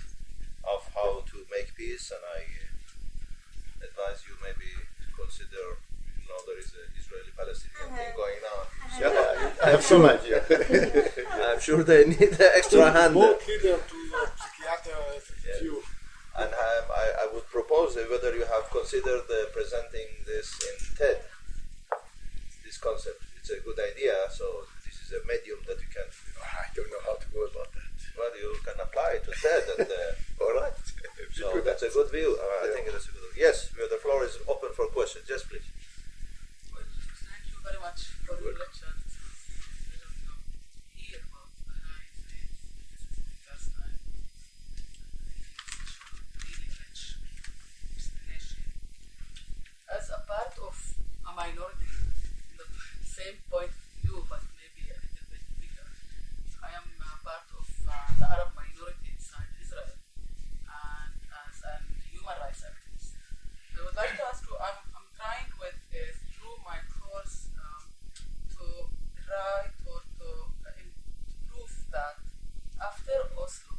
of how to make peace. And I advise you maybe to consider, there is an Israeli-Palestinian thing going have so much. Yeah. I'm sure they need an extra hand. Both leader to psychiater few. And I would propose whether you have considered presenting this in TED, this concept. It's a good idea, so this is a medium that you can... I don't know how to go about that. Well, you can apply it to TED. And, All right. so that's a good view. I think that's a good view. Yes, the floor is open for questions. Yes, please. Well, thank you very much for your lecture. This was a pleasure to hear about Bahá'í faith. This is the first time. I think it's a really rich explanation. As a part of a minority, in the same point of view, but maybe a little bit bigger, I am part of the Arab minority inside Israel, and as a human rights activist. I would like to ask you, I'm trying with through my course to write or to prove that after Oslo,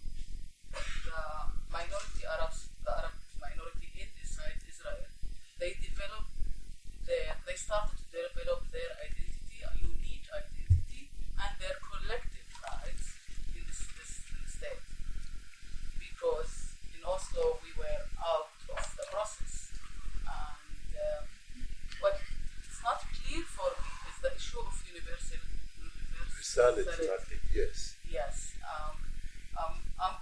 the minority Arabs, the Arab minority inside Israel, they started to develop their identity, a unique identity, and their collective rights in this state. Because in Oslo we were out of the process. And what is not clear for me is the issue of universality. Yes. Yes.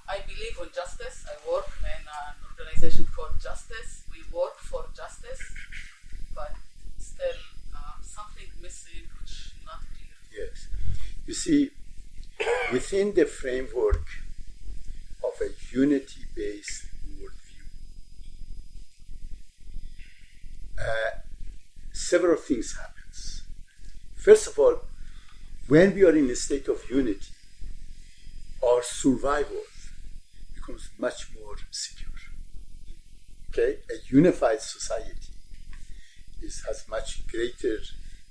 I believe in justice. I work in an organization called Justice. We work for justice, but still something missing which not clear. Yes. You see, within the framework of a unity-based worldview, several things happens. First of all, when we are in a state of unity, our survival becomes much more secure. Okay, a unified society has much greater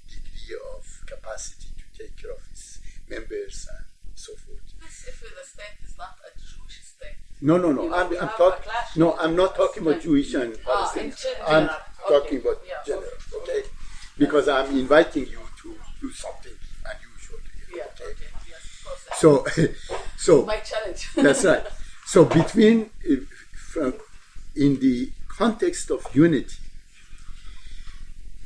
degree of capacity to take care of its members and so forth. This if the state is not a Jewish state. No. You know, I'm we have talking. a clash No, with I'm not the talking about state. Jewish and Palestinians. in general. I'm Okay. talking about Yeah, general. okay. Okay, because I'm inviting you to do something unusual. Yeah. Okay. Yes, of course. So my challenge. that's right. So in the context of unity,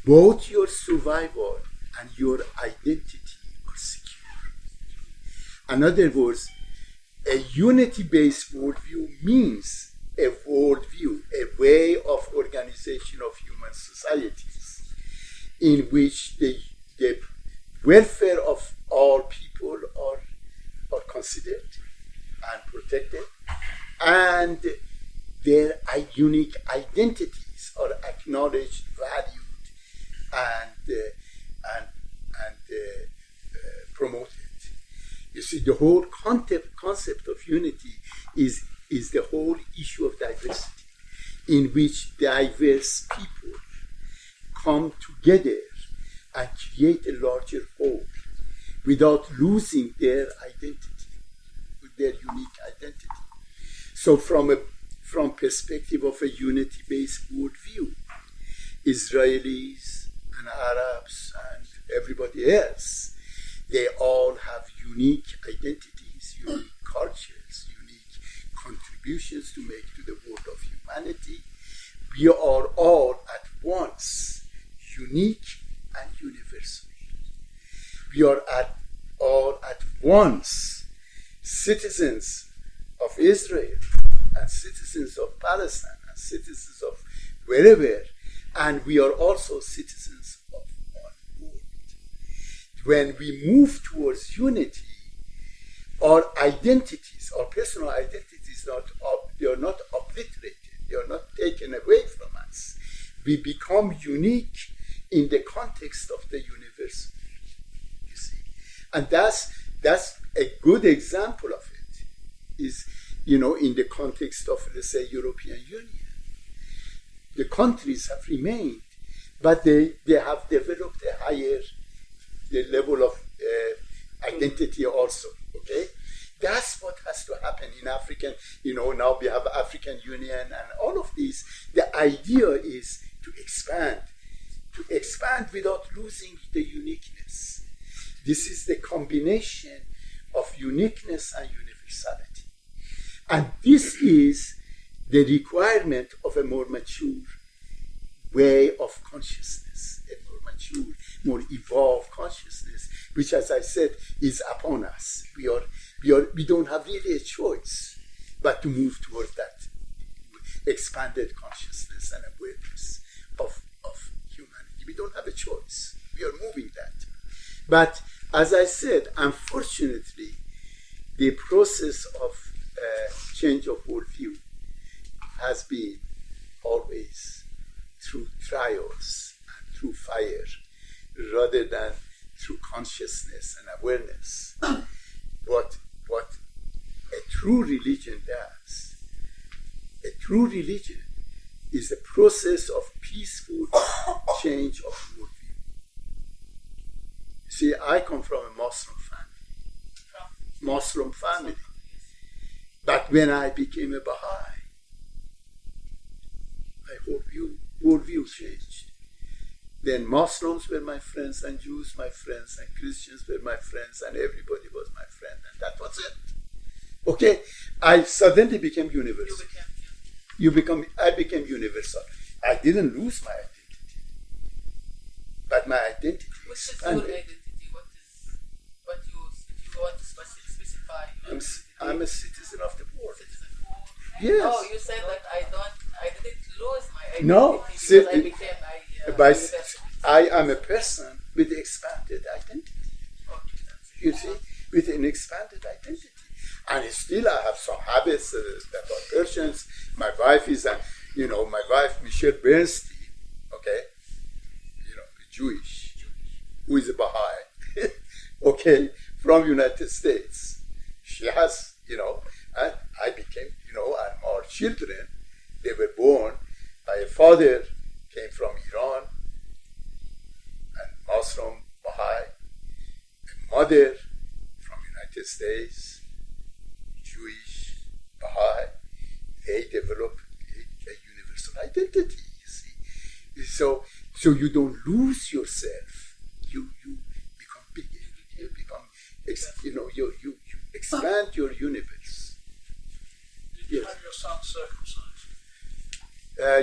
both your survival and your identity are secure. In other words, a unity-based worldview means a worldview, a way of organization of human societies in which the welfare of all people are considered and protected, and their unique identities are acknowledged, valued, and promoted. You see, the whole concept of unity is the whole issue of diversity, in which diverse people come together and create a larger whole without losing their identity, their unique identity. So from perspective of a unity-based worldview, Israelis and Arabs and everybody else, they all have unique identities, unique cultures, unique contributions to make to the world of humanity. We are all at once unique and universal. We are all at once citizens of Israel and citizens of Palestine and citizens of wherever, and we are also citizens of one world. When we move towards unity, our identities, our personal identities, they are not obliterated, they are not taken away from us. We become unique in the context of the universe, you see. And that's a good example of it, is, in the context of, let's say, European Union. The countries have remained, but they have developed a higher level of identity also, okay? That's what has to happen in African, now we have African Union and all of these. The idea is to expand without losing the uniqueness. This is the combination of uniqueness and universality. And this is the requirement of a more mature way of consciousness, a more mature, more evolved consciousness, which, as I said, is upon us. We don't have really a choice but to move towards that expanded consciousness and awareness of humanity. We don't have a choice. We are moving that. But as I said, unfortunately, the process of change of worldview has been always through trials and through fire rather than through consciousness and awareness. What a true religion does, a true religion is a process of peaceful change of worldview. See, I come from a Muslim family. But when I became a Baha'i, my whole worldview changed. Then Muslims were my friends, and Jews my friends, and Christians were my friends, and everybody was my friend, and that was it. Okay, I suddenly became universal. I became universal. I didn't lose my identity, but my identity. Which is your identity? If you want to specify your identity? I'm a citizen of the world. Citizen of the world. Yes. No, you said that I didn't lose my identity. No, because I became I am a person with expanded identity. You see, with an expanded identity. And still I have some habits that are Persians. My wife is, my wife, Michelle Bernstein, okay, Jewish, who is a Baha'i, okay, from United States. She has, and I became, and our children, they were born by a father, came from Iran, and Muslim, Baha'i, a mother from United States, Jewish, Baha'i. They develop a universal identity, you see. So you don't lose yourself. You become bigger. You become, you expand your universe. Did you have your son circumcised?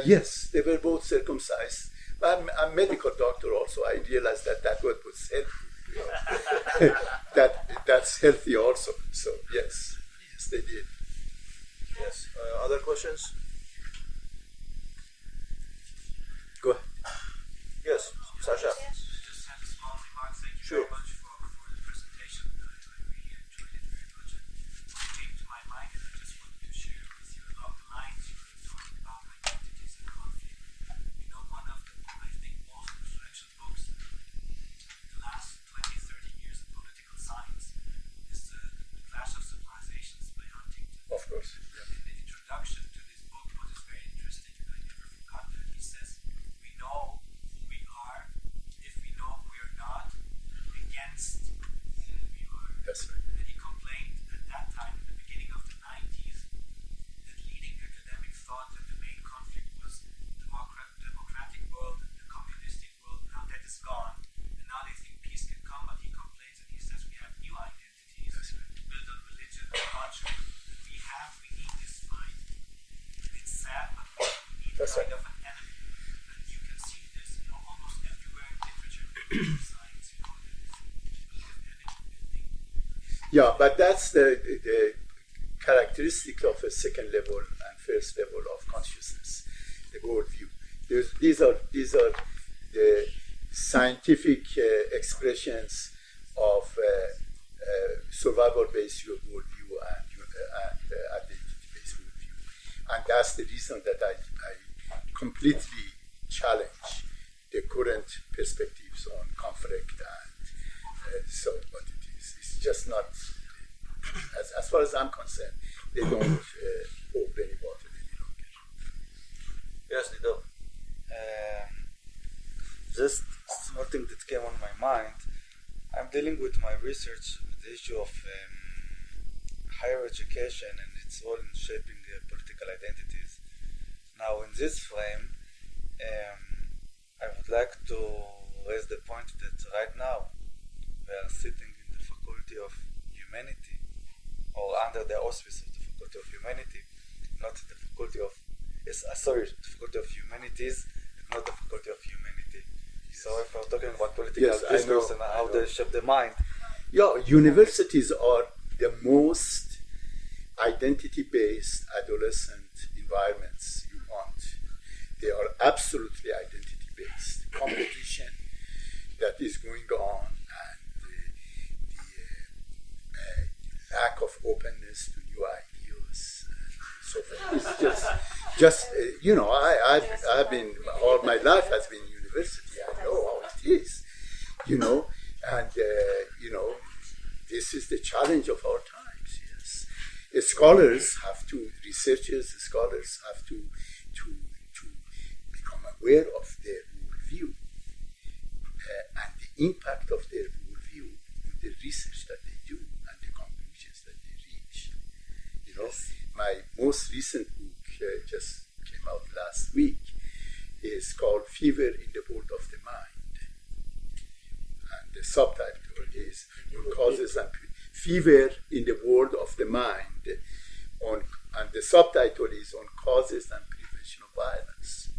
Yes, they were both circumcised. I'm a medical doctor also. I realized that was healthy. That's healthy also. So yes, they did. Yes. Other questions? Go ahead. Yes, Sasha. I just had a small remark. Thank you Sure. very much for the presentation. I really enjoyed it very much. And what came to my mind, and I just wanted to share with you along the lines you were talking about identities and conflict. One of the, I think, most influential books in the last 20, 30 years in political science is The Clash of Civilizations by Huntington. Of course. In the introduction to this book, what is very interesting, and I never forgot that, he says, we know who we are if we know who we are not against whom we are. That's right. And he complained at that time, in the beginning of the 90s, that leading academics thought that the main conflict was the democratic world and the communistic world. Now that is gone, and now they think peace can come, but he complains and he says we have new identities built on religion and culture. We need this fight. It's sad, but we need That's kind right. of an enemy. And you can see this, almost everywhere in literature and science, that it's an enemy building. Yeah, but that's the characteristic of a second level and first level of consciousness, the worldview. These are the scientific expressions of survival-based worldview and identity-based worldview, and that's the reason that I completely challenge the current perspectives on conflict and so what it is. It's just not, as far as I'm concerned, they don't hold any water any longer. Yes, Lido. Just small thing that came on my mind. I'm dealing with my research with the issue of higher education and its role in shaping political identities. Now, in this frame, I would like to raise the point that right now we are sitting in the Faculty of Humanity, or under the auspice of the Faculty of Humanity, not the Faculty of, the Faculty of Humanities, not the Faculty of Humanity. So if we're talking about political Yes, I discourse know, and I how know. they shape the mind, Yeah, universities are the most identity-based adolescent environments you want. They are absolutely identity-based. Competition that is going on, and the lack of openness to new ideas and so forth. It's I've been, all my life has been university. I know how it is, and this is the challenge of our times. Yes, scholars have to become aware of their worldview and the impact of their worldview in the research that they do and the conclusions that they reach. My most recent book just came out last week. Is called Fever in the World of the Mind, and the subtitle is on causes and fever in the world of the mind, and the subtitle is on causes and prevention of violence.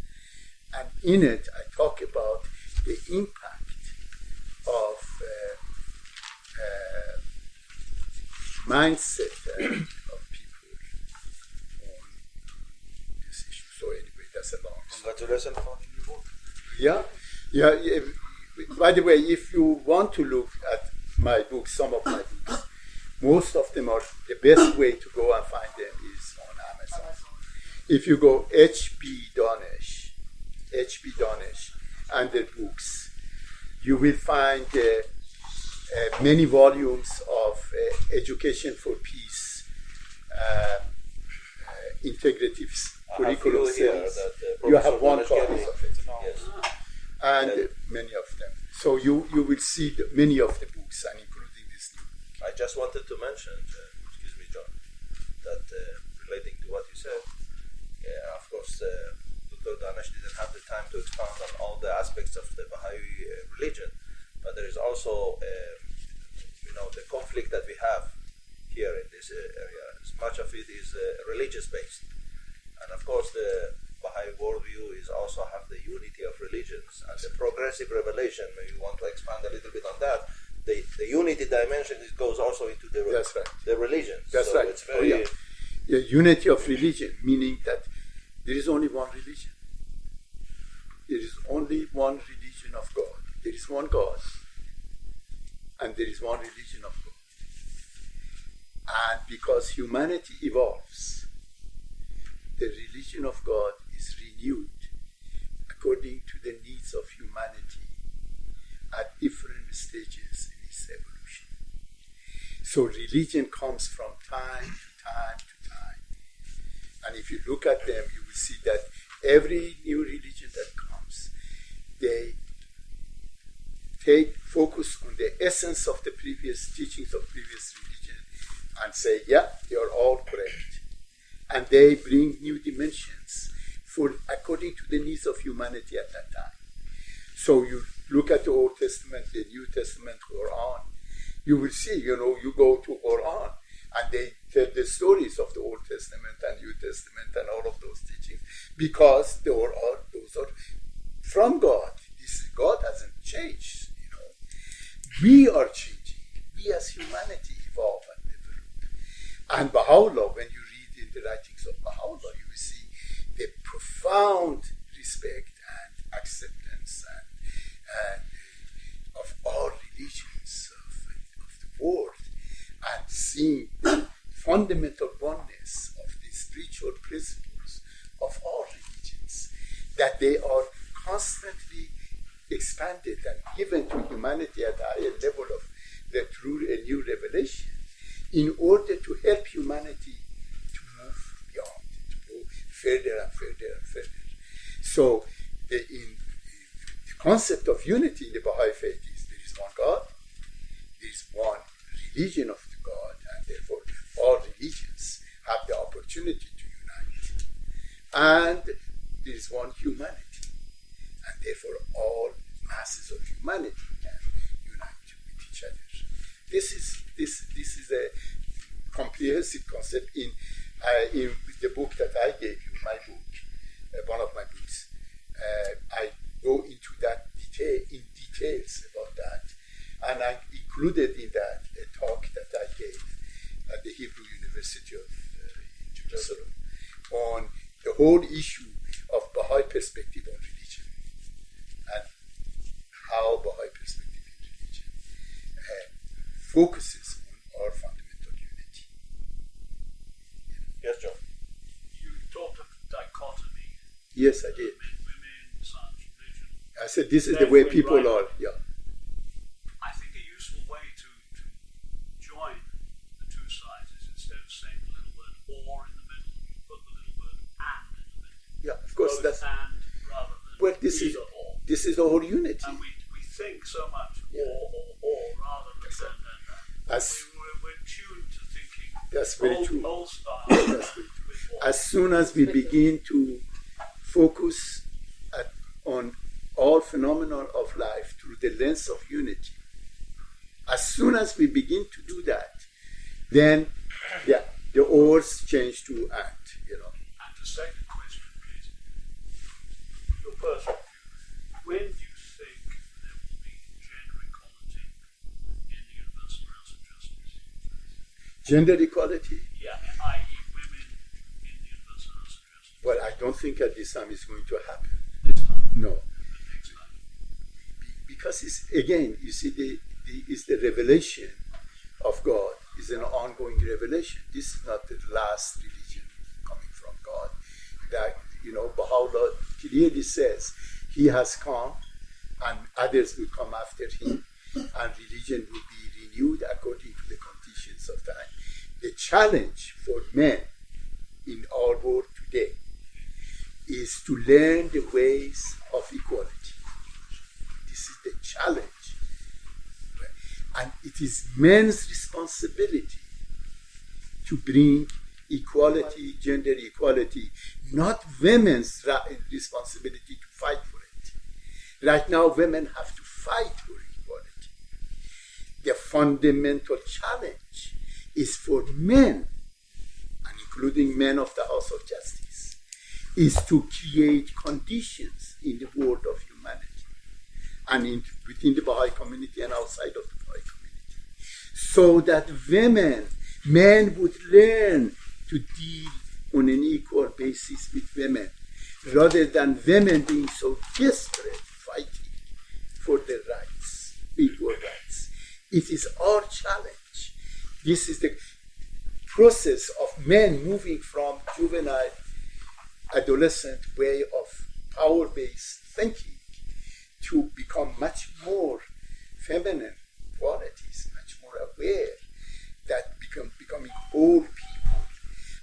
And in it, I talk about the impact of mindset of people on this issue. So anyway, that's a long story. congratulations for the new book. Yeah. By the way, if you want to look at my books, some of my books, most of them are, the best way to go and find them is on Amazon. If you go H.B. Danesh, and the books, you will find many volumes of Education for Peace, integrative curriculum series. You have one copy of it. Yes. And many of them. So you will see many of the books, and including this new. I just wanted to mention, excuse me, John, that relating to what you said, of course, Dr. Danesh didn't have the time to expound on all the aspects of the Baha'i religion, but there is also, the conflict that we have here in this area. Much of it is religious-based, and of course, the Baha'i worldview is also have the unity of religions and the progressive revelation. Maybe you want to expand a little bit on that. The unity dimension goes also into the That's right. the religions. That's so right. It's very Unity of religion, meaning that there is only one religion. There is only one religion of God. There is one God, and there is one religion of God. And because humanity evolves, the religion of God is renewed according to the needs of humanity at different stages in its evolution. So religion comes from time to time to time. And if you look at them, you will see that every new religion that comes, they take focus on the essence of the previous teachings of previous religion and say, yeah, they are all correct. And they bring new dimensions according to the needs of humanity at that time. So you look at the Old Testament, the New Testament, Quran, you will see, you go to Quran and they tell the stories of the Old Testament and New Testament and all of those teachings because those are from God. God hasn't changed, We are changing. We as humanity evolve and develop. And Baha'u'llah, when you read in the writings of Baha'u'llah, you will see the profound respect and acceptance and of all religions of the world, and seeing the fundamental oneness of the spiritual principles of all religions, that they are constantly expanded and given to humanity at a higher level of a new revelation in order to help humanity to move beyond, to go further and further and further. So the concept of unity in the Baha'i faith is there is one God, there is one religion of the God, and therefore all religions have the opportunity to unite. And there is one humanity, and therefore all masses of humanity can unite with each other. this is a comprehensive concept in the book that I gave you, my book, one of my books. I go into that details about that, and I included in that a talk that I gave at the Hebrew University of Jerusalem on the whole issue of Baha'i perspective on religion and how Baha'i perspective in religion focuses on our fundamental unity. Yes, John. You talked of the dichotomy. Yes, I did. Women, science, religion. I said this is the way people are. Yeah. I think a useful way to join the two sides is instead of saying the little word "or" in the middle, you put the little word "and" in the middle. Yeah, of course. Both That's "and" rather than well. either "or." This is the whole unity. And we think so much or rather than and. We're tuned to thinking That's very true. old style. That's very true. with or. As soon as we begin to focus on all phenomena of life through the lens of unity, as soon as we begin to do that, then the ors change to and, And the second question is, your personal view, when do you think there will be gender equality in the universal grounds of justice? Gender equality. Yeah, i.e. women in the universal grounds of justice. Well, I don't think at this time it's going to happen. This time, No, the next time. because it's again, you see, it's the revelation of God is an ongoing revelation. This is not the last religion coming from God. That Baha'u'llah clearly says he has come, and others will come after him, and religion will be renewed according to the conditions of time. The challenge for men in our world today is to learn the ways of equality. This is the challenge. And it is men's responsibility to bring equality, gender equality, not women's responsibility to fight for it. Right now, women have to fight for equality. The fundamental challenge is for men, and including men of the House of Justice, is to create conditions in the world of humanity and within the Baha'i community and outside of the Baha'i community, so that men would learn to deal on an equal basis with women, rather than women being so desperate fighting for their rights, equal rights. It is our challenge. This is the process of men moving from juvenile, adolescent way of power-based thinking to become much more feminine qualities, much more aware, that becoming whole people.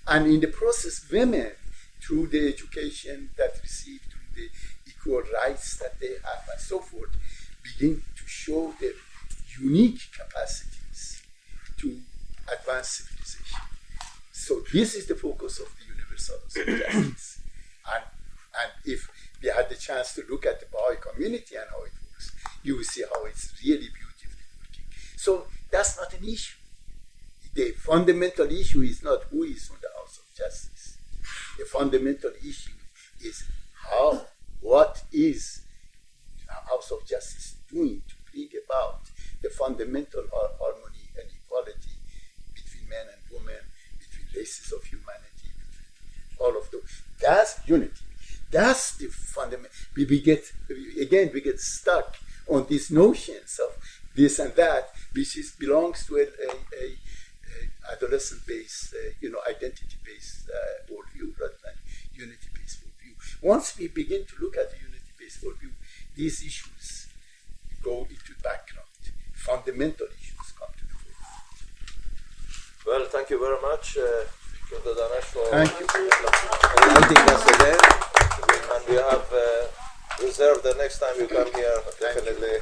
And in the process, women, through the education that receive, through the equal rights that they have and so forth, begin to show their unique capacities to advance civilization. So this is the focus of the universal justice. And if we had the chance to look at the Baha'i community and how it works, you will see how it's really beautifully working. So that's not an issue. The fundamental issue is not who is on the House of Justice. The fundamental issue is what is the House of Justice doing to bring about the fundamental harmony and equality between men and women, between races of humanity, between all of those. That's unity. That's the fundamental. We get stuck on these notions of this and that, which belongs to a adolescent-based, identity-based worldview rather than unity-based worldview. Once we begin to look at the unity-based worldview, these issues go into background. Fundamental issues come to the fore. Well, thank you very much, Dr. Danesh, for Thank you. inviting us again. And we have reserved the next time you come here, definitely